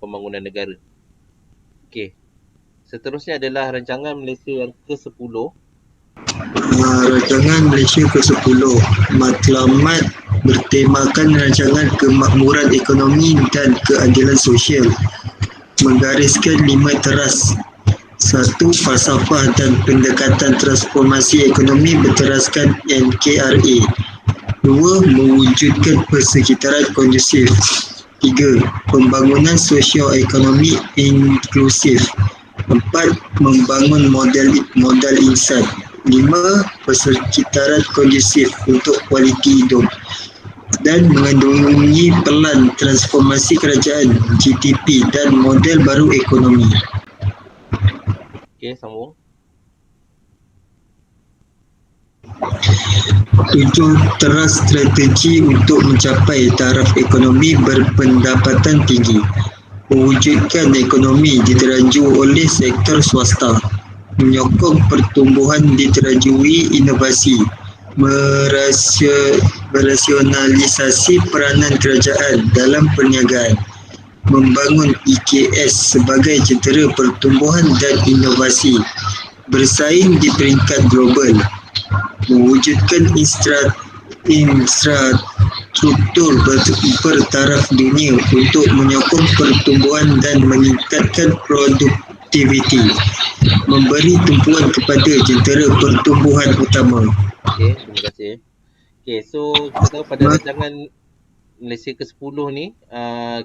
pembangunan negara. Okey. Seterusnya adalah rancangan Malaysia yang ke-10. Rancangan Malaysia ke-10 matlamat bertemakan rancangan kemakmuran ekonomi dan keadilan sosial, menggariskan 5 teras. 1. Falsafah dan pendekatan transformasi ekonomi berteraskan NKRA. 2. Mewujudkan persekitaran kondusif. 3. Pembangunan sosio-ekonomi inklusif. 4. Membangun modal insan. 5. Persekitaran kondusif untuk kualiti hidup, dan mengandungi pelan transformasi kerajaan, GDP dan model baru ekonomi. Okey, sambung. 7 teras strategi untuk mencapai taraf ekonomi berpendapatan tinggi. Mewujudkan ekonomi diteranju oleh sektor swasta. Menyokong pertumbuhan diterajui inovasi. Merasionalisasi peranan kerajaan dalam perniagaan. Membangun EKS sebagai jentera pertumbuhan dan inovasi. Bersaing di peringkat global. Mewujudkan infrastruktur bertaraf dunia untuk menyokong pertumbuhan dan meningkatkan produktiviti. Memberi tumpuan kepada jentera pertumbuhan utama. Okey, terima kasih. Okey, so kita tahu pada rancangan Malaysia ke-10 ni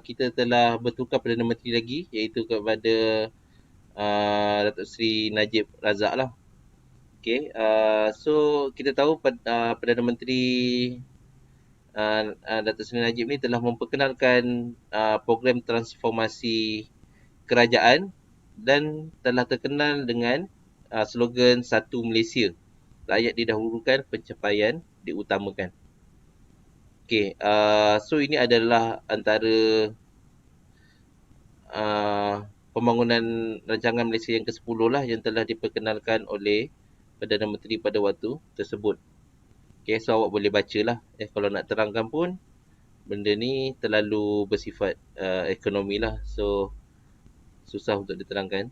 kita telah bertukar Perdana Menteri lagi, iaitu kepada Datuk Seri Najib Razak lah. Okey, so kita tahu Perdana Menteri Datuk Seri Najib ni telah memperkenalkan program transformasi kerajaan dan telah terkenal dengan slogan Satu Malaysia. Rakyat didahulukan, pencapaian diutamakan. Okey, so ini adalah antara pembangunan rancangan Malaysia yang ke-10 lah yang telah diperkenalkan oleh Perdana Menteri pada waktu tersebut. Okey, so awak boleh bacalah. Kalau nak terangkan pun benda ni terlalu bersifat ekonomi lah. So susah untuk diterangkan.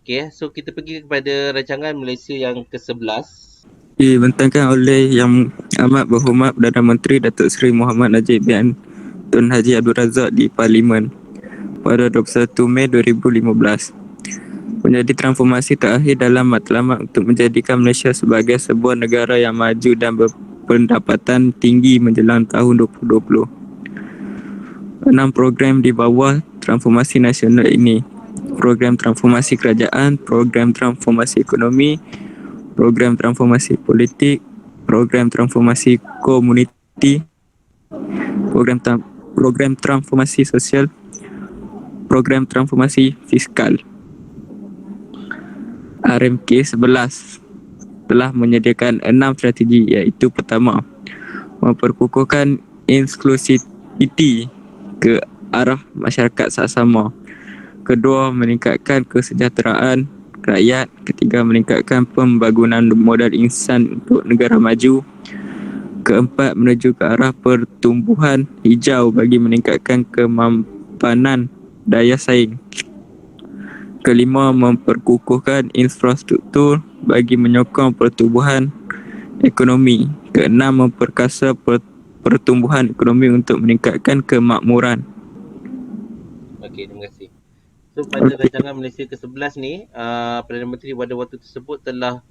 Okey, so kita pergi kepada rancangan Malaysia yang ke-11. Dibentangkan oleh Yang Amat Berhormat Perdana Menteri Datuk Seri Muhammad Najib bin Tun Haji Abdul Razak di Parlimen pada 21 Mei 2015. Menjadi transformasi terakhir dalam matlamat untuk menjadikan Malaysia sebagai sebuah negara yang maju dan berpendapatan tinggi menjelang tahun 2020. 6 program di bawah transformasi nasional ini: program transformasi kerajaan, program transformasi ekonomi, program transformasi politik, program transformasi komuniti, program transformasi sosial, program transformasi fiskal. RMK 11 telah menyediakan 6 strategi, iaitu: pertama, memperkukuhkan inklusiviti ke arah masyarakat saksama. Kedua, meningkatkan kesejahteraan rakyat. Ketiga, meningkatkan pembangunan modal insan untuk negara maju. Keempat, menuju ke arah pertumbuhan hijau bagi meningkatkan kemampanan daya saing. Kelima, memperkukuhkan infrastruktur bagi menyokong pertumbuhan ekonomi. Keenam, memperkasa pertumbuhan ekonomi untuk meningkatkan kemakmuran. Okey, terima kasih. So pada rancangan Malaysia ke-11 ni, Perdana Menteri pada waktu tersebut telah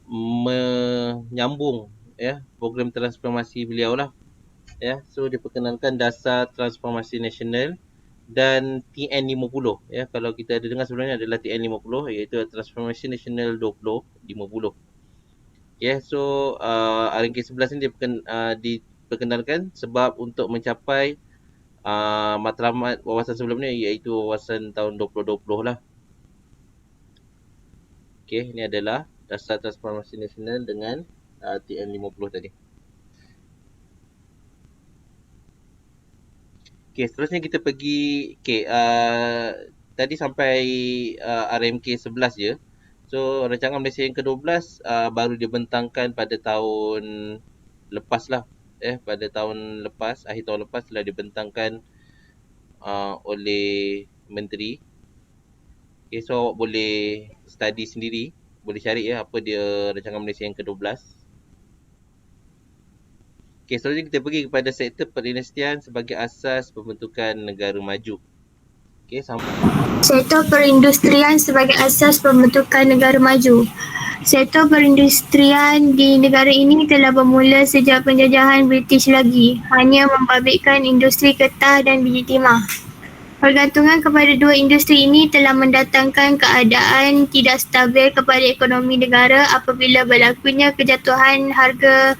menyambung program transformasi beliau lah. Ya, so diperkenalkan Dasar Transformasi Nasional dan TN50. Ya, kalau kita ada dengar sebelum ni adalah TN50 iaitu Transformasi Nasional 2050. Ya, so RMK 11 ni diperkenalkan sebab untuk mencapai matlamat wawasan sebelum ni iaitu wawasan tahun 2020 lah. Okey, ini adalah Dasar Transformasi Nasional dengan TN50 tadi. Okey, seterusnya kita pergi tadi sampai RMK 11 je. So rancangan Malaysia yang ke-12 baru dibentangkan pada tahun lepas lah. Pada tahun lepas, akhir tahun lepas telah dibentangkan oleh menteri. Okay, so awak boleh study sendiri, boleh cari apa dia rancangan Malaysia yang ke-12. Okay, seterusnya kita pergi kepada sektor perindustrian sebagai asas pembentukan negara maju. Okay, Sektor perindustrian sebagai asas pembentukan negara maju. Sektor perindustrian di negara ini telah bermula sejak penjajahan British lagi, hanya membabitkan industri getah dan biji timah. Pergantungan kepada dua industri ini telah mendatangkan keadaan tidak stabil kepada ekonomi negara apabila berlakunya kejatuhan harga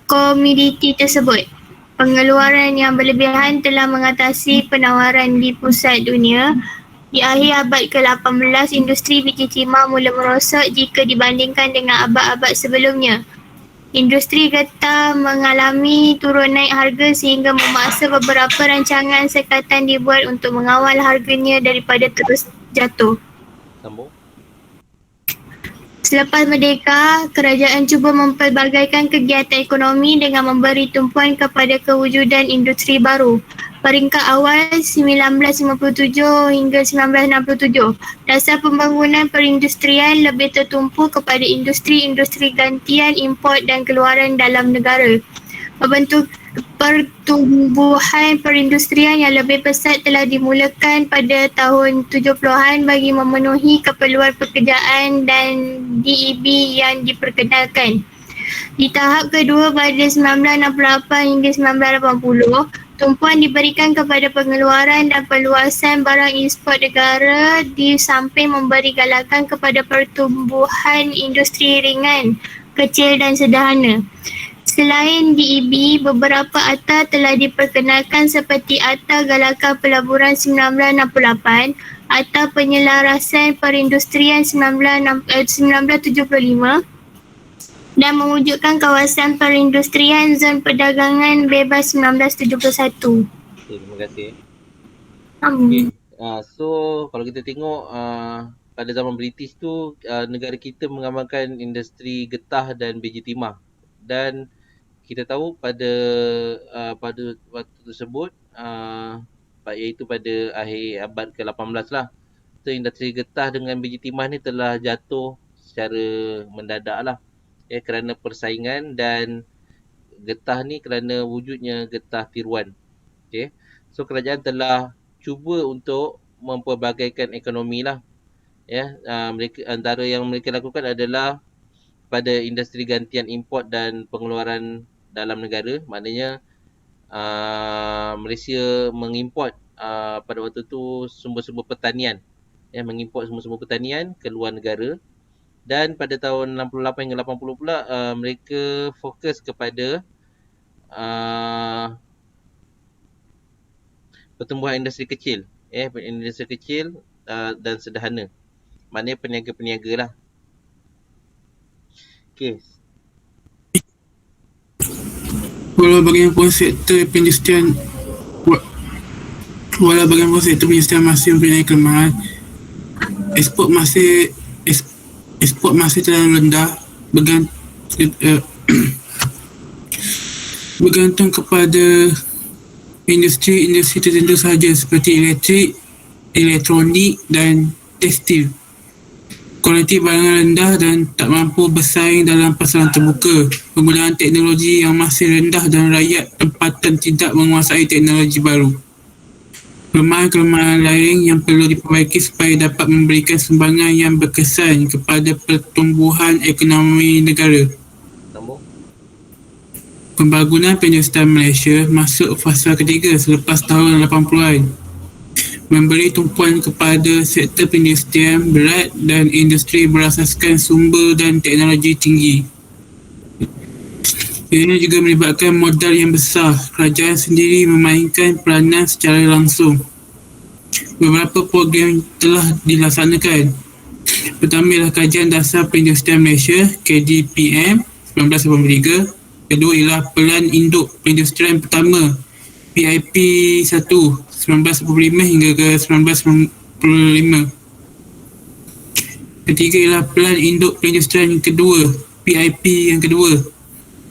komoditi tersebut. Pengeluaran yang berlebihan telah mengatasi penawaran di pusat dunia. Di akhir abad ke-18, industri biji timah mula merosot jika dibandingkan dengan abad-abad sebelumnya. Industri getah mengalami turun naik harga sehingga memaksa beberapa rancangan sekatan dibuat untuk mengawal harganya daripada terus jatuh. Sambung. Selepas merdeka, kerajaan cuba mempelbagaikan kegiatan ekonomi dengan memberi tumpuan kepada kewujudan industri baru. Peringkat awal 1957 hingga 1967, dasar pembangunan perindustrian lebih tertumpu kepada industri-industri gantian import dan keluaran dalam negara. Pertumbuhan perindustrian yang lebih pesat telah dimulakan pada tahun 70-an bagi memenuhi keperluan pekerjaan dan DEB yang diperkenalkan. Di tahap kedua pada 1968 hingga 1980, tumpuan diberikan kepada pengeluaran dan perluasan barang ekspor negara di samping memberi galakan kepada pertumbuhan industri ringan, kecil dan sederhana. Selain DEB, beberapa akta telah diperkenalkan seperti Akta Galakan Pelaburan 1968, Akta Penyelarasan Perindustrian 1975 dan mewujudkan Kawasan Perindustrian Zon Perdagangan Bebas 1971. Okay, terima kasih. Okay. So kalau kita tengok pada zaman British tu negara kita mengamalkan industri getah dan biji timah, dan kita tahu pada waktu tersebut iaitu pada akhir abad ke-18 lah, so industri getah dengan biji timah ni telah jatuh secara mendadak lah, kerana persaingan, dan getah ni kerana wujudnya getah tiruan. Okay. So kerajaan telah cuba untuk mempelbagaikan ekonomi lah. Antara yang mereka lakukan adalah pada industri gantian import dan pengeluaran dalam negara. Maknanya Malaysia mengimport pada waktu tu sumber-sumber pertanian, mengimport sumber-sumber pertanian ke luar negara. Dan pada tahun 68 hingga 80 pula mereka fokus kepada pertumbuhan industri kecil, industri kecil dan sederhana. Maknanya peniaga-peniaga lah. Okey. Walau bagaimanapun sektor perindustrian masih mempunyai kelemahan, ekspor masih terlalu rendah, bergantung kepada industri tertentu sahaja seperti elektrik, elektronik dan tekstil. Kualiti barang rendah dan tak mampu bersaing dalam pasaran terbuka. Penggunaan teknologi yang masih rendah dan rakyat tempatan tidak menguasai teknologi baru. Kelemahan-kelemahan lain yang perlu diperbaiki supaya dapat memberikan sumbangan yang berkesan kepada pertumbuhan ekonomi negara. Pembangunan perindustrian Malaysia masuk fasa ketiga selepas tahun 80-an. Memberi tumpuan kepada sektor perindustrian berat dan industri berasaskan sumber dan teknologi tinggi. Ini juga melibatkan modal yang besar. Kerajaan sendiri memainkan peranan secara langsung. Beberapa program telah dilaksanakan. Pertama ialah Kajian Dasar Perindustrian Malaysia KDPM 1983. Kedua ialah Pelan Induk Perindustrian Pertama PIP 1 1985 hingga ke 1995. Ketiga ialah Pelan Induk Perindustrian yang kedua PIP yang kedua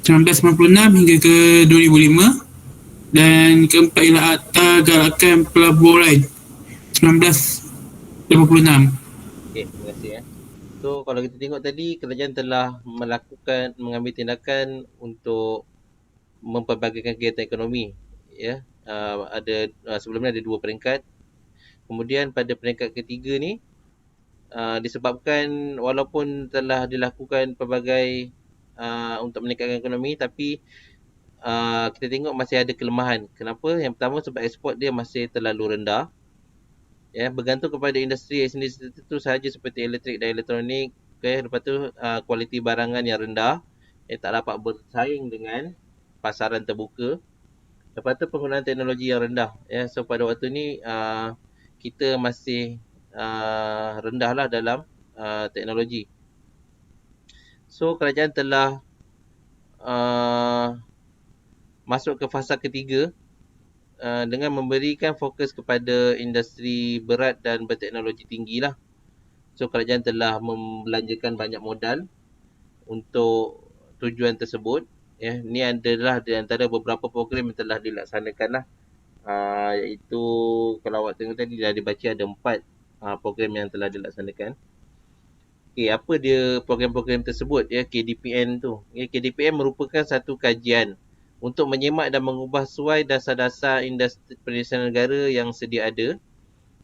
1996 hingga ke 2005. Dan keempat ialah Akta Galakan Pelaburan 1986. Okey, terima kasih. So kalau kita tengok tadi, kerajaan telah mengambil tindakan untuk mempelbagaikan kegiatan ekonomi. Ya, sebelumnya ada 2 peringkat. Kemudian pada peringkat ketiga ni, disebabkan walaupun telah dilakukan pelbagai untuk meningkatkan ekonomi, tapi kita tengok masih ada kelemahan. Kenapa? Yang pertama sebab ekspor dia masih terlalu rendah. Ya, bergantung kepada industri sendiri itu sahaja seperti elektrik dan elektronik. Okay. Lepas tu kualiti barangan yang rendah, tak dapat bersaing dengan pasaran terbuka. Lepas tu penggunaan teknologi yang rendah. Ya. So pada waktu ni kita masih rendahlah dalam teknologi. So kerajaan telah masuk ke fasa ketiga dengan memberikan fokus kepada industri berat dan berteknologi tinggi lah. So kerajaan telah membelanjakan banyak modal untuk tujuan tersebut. Ya, ini adalah di antara beberapa program yang telah dilaksanakan lah. Iaitu kalau awak tengok tadi dah dibaca ada 4 program yang telah dilaksanakan. Okay, apa dia program-program tersebut? Ya, KDPM tu. Ya, KDPM merupakan satu kajian untuk menyemak dan mengubah suai dasar-dasar industri perindustrian negara yang sedia ada,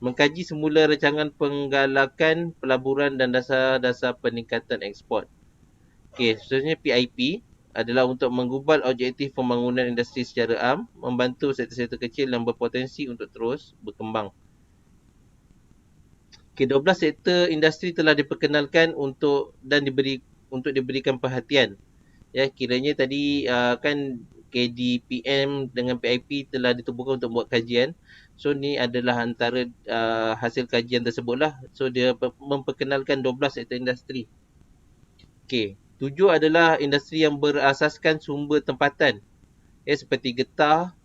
mengkaji semula rancangan penggalakan pelaburan dan dasar-dasar peningkatan ekspor. Okey, seterusnya PIP adalah untuk menggubal objektif pembangunan industri secara am, membantu sektor-sektor kecil yang berpotensi untuk terus berkembang. Okey, 12 sektor industri telah diperkenalkan untuk diberikan perhatian. Ya, kiranya tadi kan KDPM dengan PIP telah ditubuhkan untuk buat kajian. So ni adalah antara hasil kajian tersebutlah. So dia memperkenalkan 12 sektor industri. Okey, 7 adalah industri yang berasaskan sumber tempatan. Ya, seperti getah,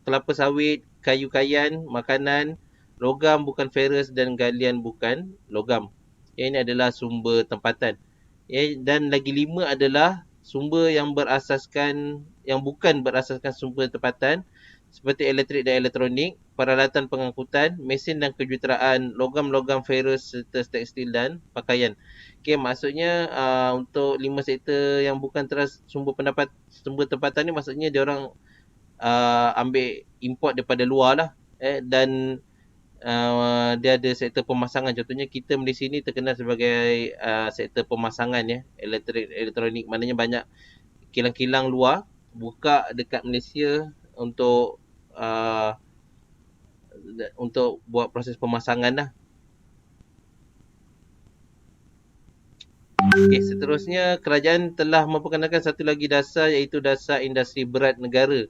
kelapa sawit, kayu kayan, makanan, logam bukan ferus dan galian bukan logam. Ya, ini adalah sumber tempatan. Ya, dan lagi 5 adalah sumber yang bukan berasaskan sumber tempatan seperti elektrik dan elektronik, peralatan pengangkutan, mesin dan kejuruteraan, logam-logam ferus serta tekstil dan pakaian. Okey, maksudnya untuk 5 sektor yang bukan sumber tempatan ni maksudnya dia orang ambil import daripada luar lah. Dan dia ada sektor pemasangan. Contohnya kita Malaysia ni terkenal sebagai sektor pemasangan, ya, elektrik, elektronik. Maknanya banyak kilang-kilang luar buka dekat Malaysia untuk buat proses pemasangan lah. Okay, seterusnya kerajaan telah memperkenalkan satu lagi dasar, iaitu dasar industri berat negara.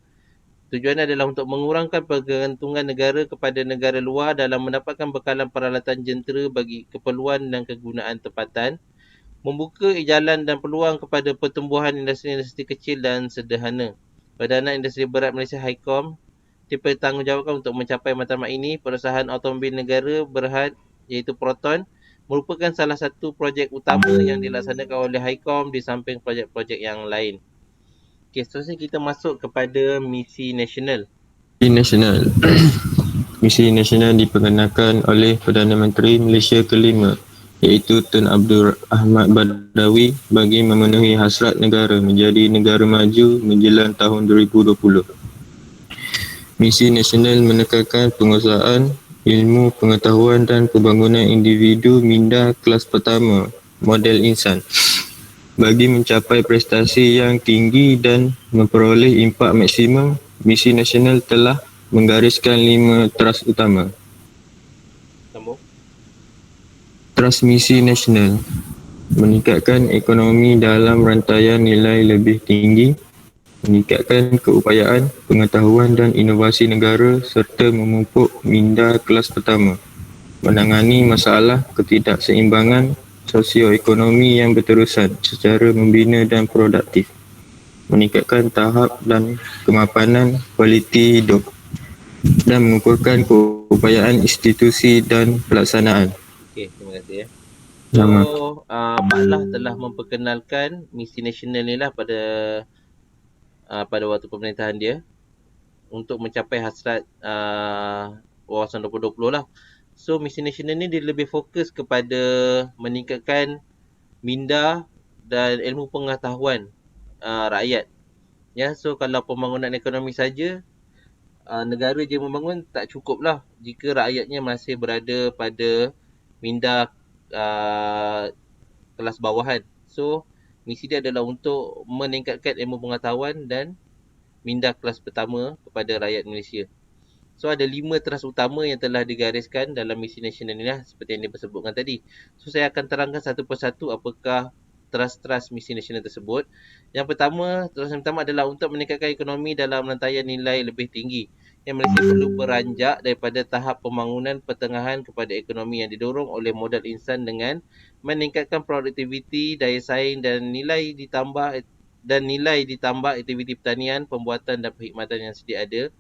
Tujuannya adalah untuk mengurangkan pergantungan negara kepada negara luar dalam mendapatkan bekalan peralatan jentera bagi keperluan dan kegunaan tempatan, membuka jalan dan peluang kepada pertumbuhan industri-industri kecil dan sederhana. Perdana Industri Berat Malaysia HICOM dipertanggungjawabkan untuk mencapai matlamat ini. Perusahaan automobil negara berhad iaitu Proton merupakan salah satu projek utama yang dilaksanakan oleh HICOM di samping projek-projek yang lain. Okey, seterusnya kita masuk kepada misi nasional. Misi nasional diperkenalkan oleh Perdana Menteri Malaysia kelima, iaitu Tun Abdul Ahmad Badawi, bagi memenuhi hasrat negara menjadi negara maju menjelang tahun 2020. Misi nasional menekankan penguasaan ilmu, pengetahuan dan pembangunan individu minda kelas pertama, model insan, bagi mencapai prestasi yang tinggi dan memperoleh impak maksimum. Misi nasional telah menggariskan 5 teras utama. Sambung. Transmisi nasional meningkatkan ekonomi dalam rantaian nilai lebih tinggi, meningkatkan keupayaan, pengetahuan dan inovasi negara serta memupuk minda kelas pertama, menangani masalah ketidakseimbangan sosioekonomi yang berterusan secara membina dan produktif, meningkatkan tahap dan kemapanan kualiti hidup dan mengukuhkan keupayaan institusi dan pelaksanaan. Okey, terima kasih ya. Sama. So, Pak Lah telah memperkenalkan misi nasional ni lah pada waktu pemerintahan dia untuk mencapai hasrat wawasan 2020 lah. So, misi nasional ni dia lebih fokus kepada meningkatkan minda dan ilmu pengetahuan rakyat. Ya, so kalau pembangunan ekonomi saja, negara je membangun tak cukup lah jika rakyatnya masih berada pada minda kelas bawahan. So, misi dia adalah untuk meningkatkan ilmu pengetahuan dan minda kelas pertama kepada rakyat Malaysia. So, ada 5 teras utama yang telah digariskan dalam misi nasional ni lah, seperti yang disebutkan tadi. So, saya akan terangkan satu persatu apakah teras-teras misi nasional tersebut. Yang pertama, teras yang pertama adalah untuk meningkatkan ekonomi dalam rantaian nilai lebih tinggi. Yang Malaysia perlu beranjak daripada tahap pembangunan pertengahan kepada ekonomi yang didorong oleh modal insan dengan meningkatkan produktiviti, daya saing dan nilai ditambah aktiviti pertanian, pembuatan dan perkhidmatan yang sedia ada,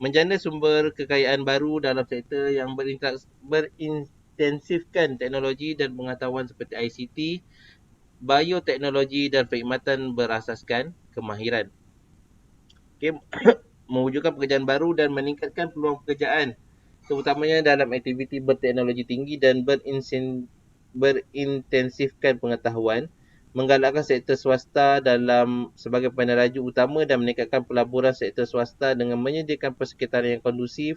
menjana sumber kekayaan baru dalam sektor yang berintensifkan teknologi dan pengetahuan seperti ICT, bioteknologi dan perkhidmatan berasaskan kemahiran. Okay. Mewujudkan pekerjaan baru dan meningkatkan peluang pekerjaan, terutamanya dalam aktiviti berteknologi tinggi dan berintensifkan pengetahuan, menggalakkan sektor swasta sebagai peneraju utama dan meningkatkan pelaburan sektor swasta dengan menyediakan persekitaran yang kondusif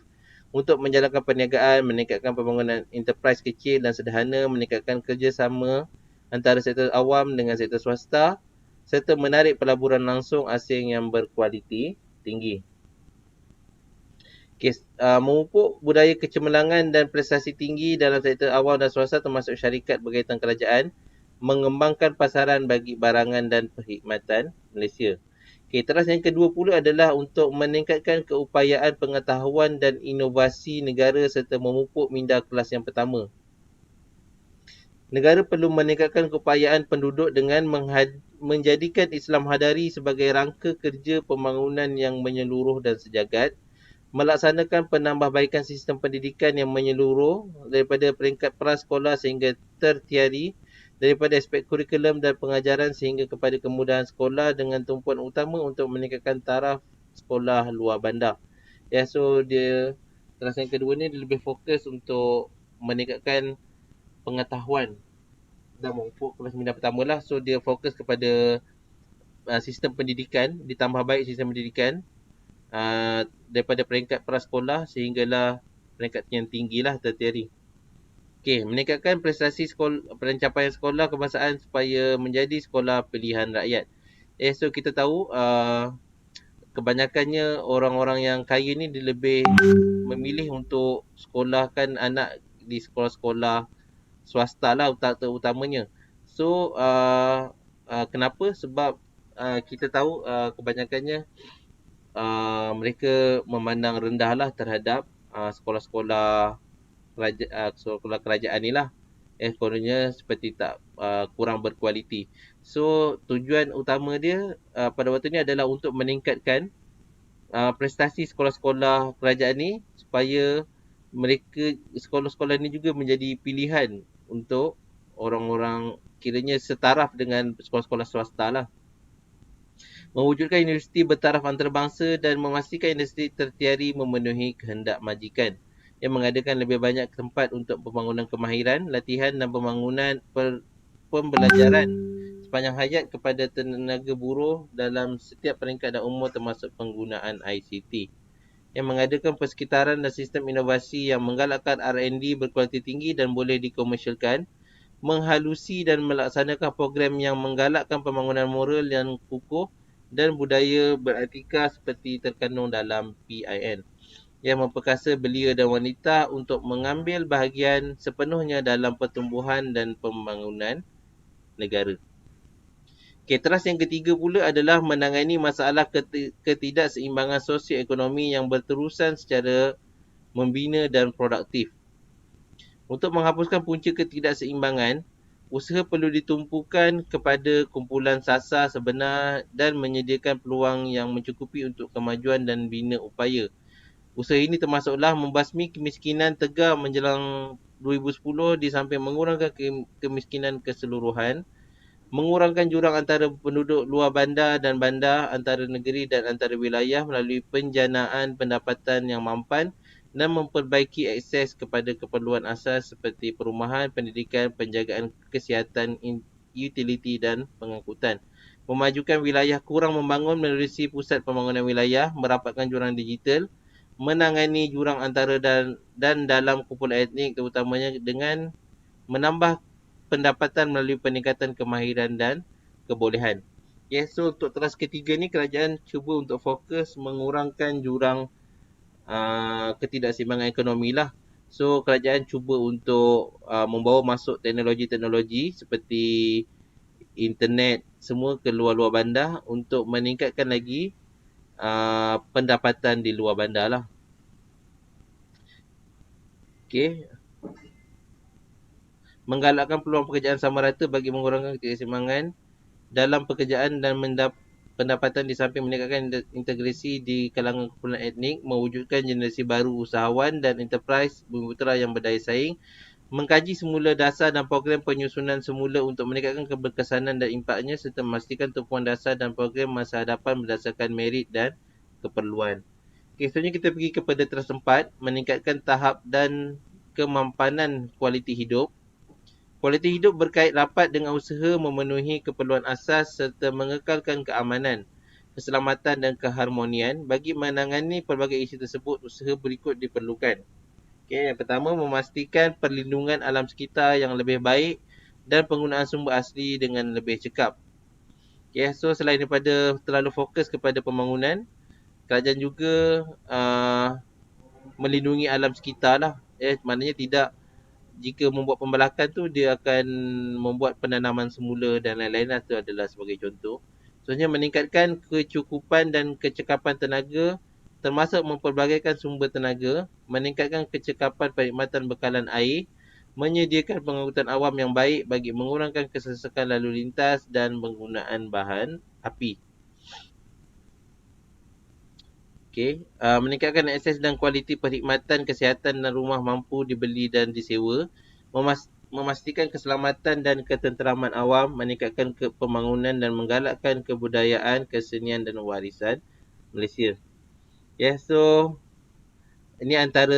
untuk menjalankan perniagaan, meningkatkan pembangunan enterprise kecil dan sederhana, meningkatkan kerjasama antara sektor awam dengan sektor swasta serta menarik pelaburan langsung asing yang berkualiti tinggi. Okay, memupuk budaya kecemerlangan dan prestasi tinggi dalam sektor awam dan swasta termasuk syarikat berkaitan kerajaan, mengembangkan pasaran bagi barangan dan perkhidmatan Malaysia. Okay, teras yang kedua pula adalah untuk meningkatkan keupayaan pengetahuan dan inovasi negara serta memupuk minda kelas yang pertama. Negara perlu meningkatkan keupayaan penduduk dengan menjadikan Islam Hadari sebagai rangka kerja pembangunan yang menyeluruh dan sejagat, melaksanakan penambahbaikan sistem pendidikan yang menyeluruh daripada peringkat prasekolah sehingga tertiari, daripada aspek kurikulum dan pengajaran sehingga kepada kemudahan sekolah dengan tumpuan utama untuk meningkatkan taraf sekolah luar bandar. Ya, so dia teras yang kedua ni dia lebih fokus untuk meningkatkan pengetahuan dan memupuk kelas minda pertama lah. So dia fokus kepada sistem pendidikan, ditambah baik sistem pendidikan daripada peringkat prasekolah sehinggalah peringkat yang tinggi lah, tertiary. Okey, meningkatkan prestasi pencapaian sekolah kebangsaan supaya menjadi sekolah pilihan rakyat. So kita tahu kebanyakannya orang-orang yang kaya ni dia lebih memilih untuk sekolahkan anak di sekolah-sekolah swasta lah terutamanya. So kenapa? Sebab kita tahu kebanyakannya mereka memandang rendah lah terhadap sekolah-sekolah kerajaan ni lah. Kononnya seperti tak kurang berkualiti. So tujuan utama dia pada waktu ni adalah untuk meningkatkan prestasi sekolah-sekolah kerajaan ni supaya mereka sekolah-sekolah ni juga menjadi pilihan untuk orang-orang kiranya setaraf dengan sekolah-sekolah swasta lah. Mewujudkan universiti bertaraf antarabangsa dan memastikan industri tertiary memenuhi kehendak majikan yang mengadakan lebih banyak tempat untuk pembangunan kemahiran, latihan dan pembelajaran sepanjang hayat kepada tenaga buruh dalam setiap peringkat dan umur termasuk penggunaan ICT. Yang mengadakan persekitaran dan sistem inovasi yang menggalakkan R&D berkualiti tinggi dan boleh dikomersialkan, menghalusi dan melaksanakan program yang menggalakkan pembangunan moral yang kukuh dan budaya beretika seperti terkandung dalam PIN, yang memperkasa belia dan wanita untuk mengambil bahagian sepenuhnya dalam pertumbuhan dan pembangunan negara. Teras yang ketiga pula adalah menangani masalah ketidakseimbangan sosioekonomi yang berterusan secara membina dan produktif. Untuk menghapuskan punca ketidakseimbangan, usaha perlu ditumpukan kepada kumpulan sasar sebenar dan menyediakan peluang yang mencukupi untuk kemajuan dan bina upaya. Usaha ini termasuklah membasmi kemiskinan tegar menjelang 2010 di samping mengurangkan kemiskinan keseluruhan, mengurangkan jurang antara penduduk luar bandar dan bandar, antara negeri dan antara wilayah melalui penjanaan pendapatan yang mampan, dan memperbaiki akses kepada keperluan asas seperti perumahan, pendidikan, penjagaan kesihatan, utiliti dan pengangkutan. Memajukan wilayah kurang membangun menerusi pusat pembangunan wilayah, merapatkan jurang digital, menangani jurang antara dan dalam kumpulan etnik terutamanya dengan menambah pendapatan melalui peningkatan kemahiran dan kebolehan. So untuk teras ketiga ni kerajaan cuba untuk fokus mengurangkan jurang ketidakseimbangan ekonomi lah. So kerajaan cuba untuk membawa masuk teknologi-teknologi seperti internet semua ke luar-luar bandar untuk meningkatkan lagi pendapatan di luar bandar lah. Menggalakkan peluang pekerjaan sama rata bagi mengurangkan ketidakseimbangan dalam pekerjaan dan pendapatan di samping meningkatkan integrasi di kalangan kumpulan etnik, mewujudkan generasi baru usahawan dan enterprise bumiputera yang berdaya saing, mengkaji semula dasar dan program penyusunan semula untuk meningkatkan keberkesanan dan impaknya serta memastikan tumpuan dasar dan program masa hadapan berdasarkan merit dan keperluan. Seterusnya kita pergi kepada teras 4, meningkatkan tahap dan kemampanan kualiti hidup. Kualiti hidup berkait rapat dengan usaha memenuhi keperluan asas serta mengekalkan keamanan, keselamatan dan keharmonian. Bagi menangani pelbagai isu tersebut, usaha berikut diperlukan. Yang pertama, memastikan perlindungan alam sekitar yang lebih baik dan penggunaan sumber asli dengan lebih cekap. So selain daripada terlalu fokus kepada pembangunan, kerajaan juga melindungi alam sekitar lah. Maknanya tidak, jika membuat pembalakan tu dia akan membuat penanaman semula dan lain-lain lah. Itu adalah sebagai contoh. Seterusnya meningkatkan kecukupan dan kecekapan tenaga termasuk memperbagaikan sumber tenaga, meningkatkan kecekapan perkhidmatan bekalan air, menyediakan pengangkutan awam yang baik bagi mengurangkan kesesakan lalu lintas dan penggunaan bahan api. Meningkatkan akses dan kualiti perkhidmatan kesihatan dan rumah mampu dibeli dan disewa, memastikan keselamatan dan ketenteraman awam, meningkatkan pembangunan dan menggalakkan kebudayaan, kesenian dan warisan Malaysia. So ini antara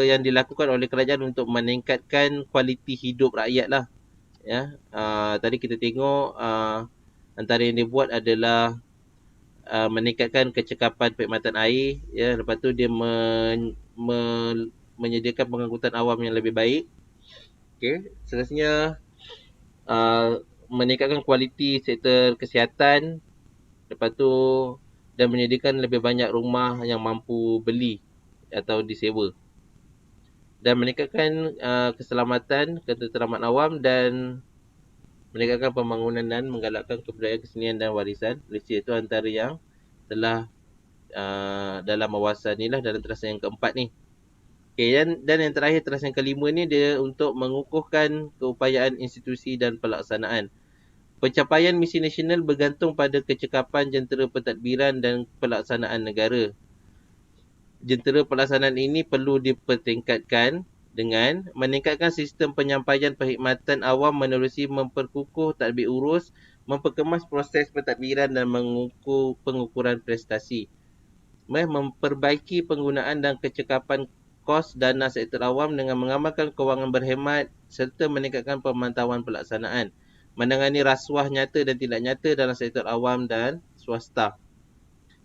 yang dilakukan oleh kerajaan untuk meningkatkan kualiti hidup rakyat lah. Tadi kita tengok antara yang dibuat adalah meningkatkan kecekapan perkhidmatan air, lepas tu dia menyediakan pengangkutan awam yang lebih baik. Seterusnya meningkatkan kualiti sektor kesihatan, lepas tu dan menyediakan lebih banyak rumah yang mampu beli atau disewa, dan meningkatkan keselamatan, ketenteraman awam dan meningkatkan pembangunan dan menggalakkan kebudayaan, kesenian dan warisan Malaysia. Itu antara yang telah dalam awasan ni lah, dalam teras yang keempat ni. Dan yang terakhir, teras yang kelima ni dia untuk mengukuhkan keupayaan institusi dan pelaksanaan. Pencapaian misi nasional bergantung pada kecekapan jentera pentadbiran dan pelaksanaan negara. Jentera pelaksanaan ini perlu dipertingkatkan dengan meningkatkan sistem penyampaian perkhidmatan awam menerusi memperkukuh tadbir urus, memperkemas proses pentadbiran dan mengukur pengukuran prestasi. Memperbaiki penggunaan dan kecekapan kos dana sektor awam dengan mengamalkan kewangan berhemat serta meningkatkan pemantauan pelaksanaan. Menangani rasuah nyata dan tidak nyata dalam sektor awam dan swasta.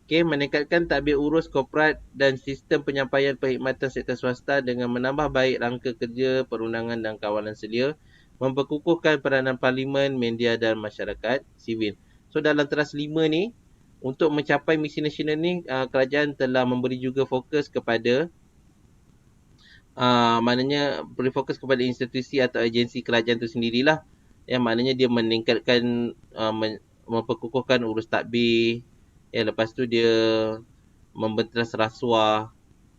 Meningkatkan tadbir urus korporat dan sistem penyampaian perkhidmatan sektor swasta dengan menambah baik rangka kerja, perundangan dan kawalan selia, memperkukuhkan peranan parlimen, media dan masyarakat sivil. So dalam teras 5 ni, untuk mencapai misi nasional ni, kerajaan telah memberi juga fokus kepada maknanya beri fokus kepada institusi atau agensi kerajaan tu sendirilah. Yang maknanya dia meningkatkan memperkukuhkan urus tadbir. Lepas tu dia membenteras rasuah,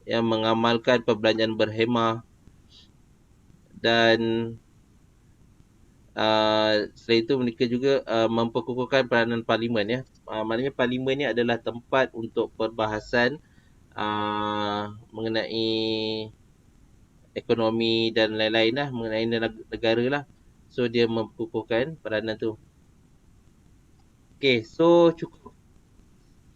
yang mengamalkan perbelanjaan berhemah, dan selain itu mereka juga memperkukuhkan peranan parlimen. Maknanya parlimen ni adalah tempat untuk perbahasan mengenai ekonomi dan lain-lain lah, mengenai negara lah. So dia memperkukuhkan peranan tu. Okay, so cukup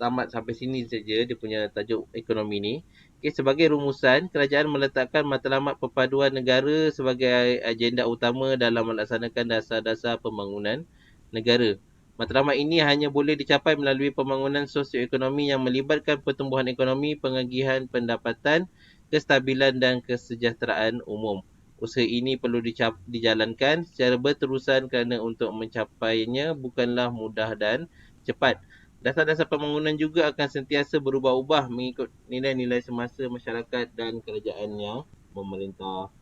tamat sampai sini saja dia punya tajuk ekonomi ni. Okay, sebagai rumusan, kerajaan meletakkan matlamat perpaduan negara sebagai agenda utama dalam melaksanakan dasar-dasar pembangunan negara. Matlamat ini hanya boleh dicapai melalui pembangunan sosioekonomi yang melibatkan pertumbuhan ekonomi, pengagihan pendapatan, kestabilan dan kesejahteraan umum. Usaha ini perlu dijalankan secara berterusan kerana untuk mencapainya bukanlah mudah dan cepat. Dasar-dasar pembangunan juga akan sentiasa berubah-ubah mengikut nilai-nilai semasa masyarakat dan kerajaan yang memerintah.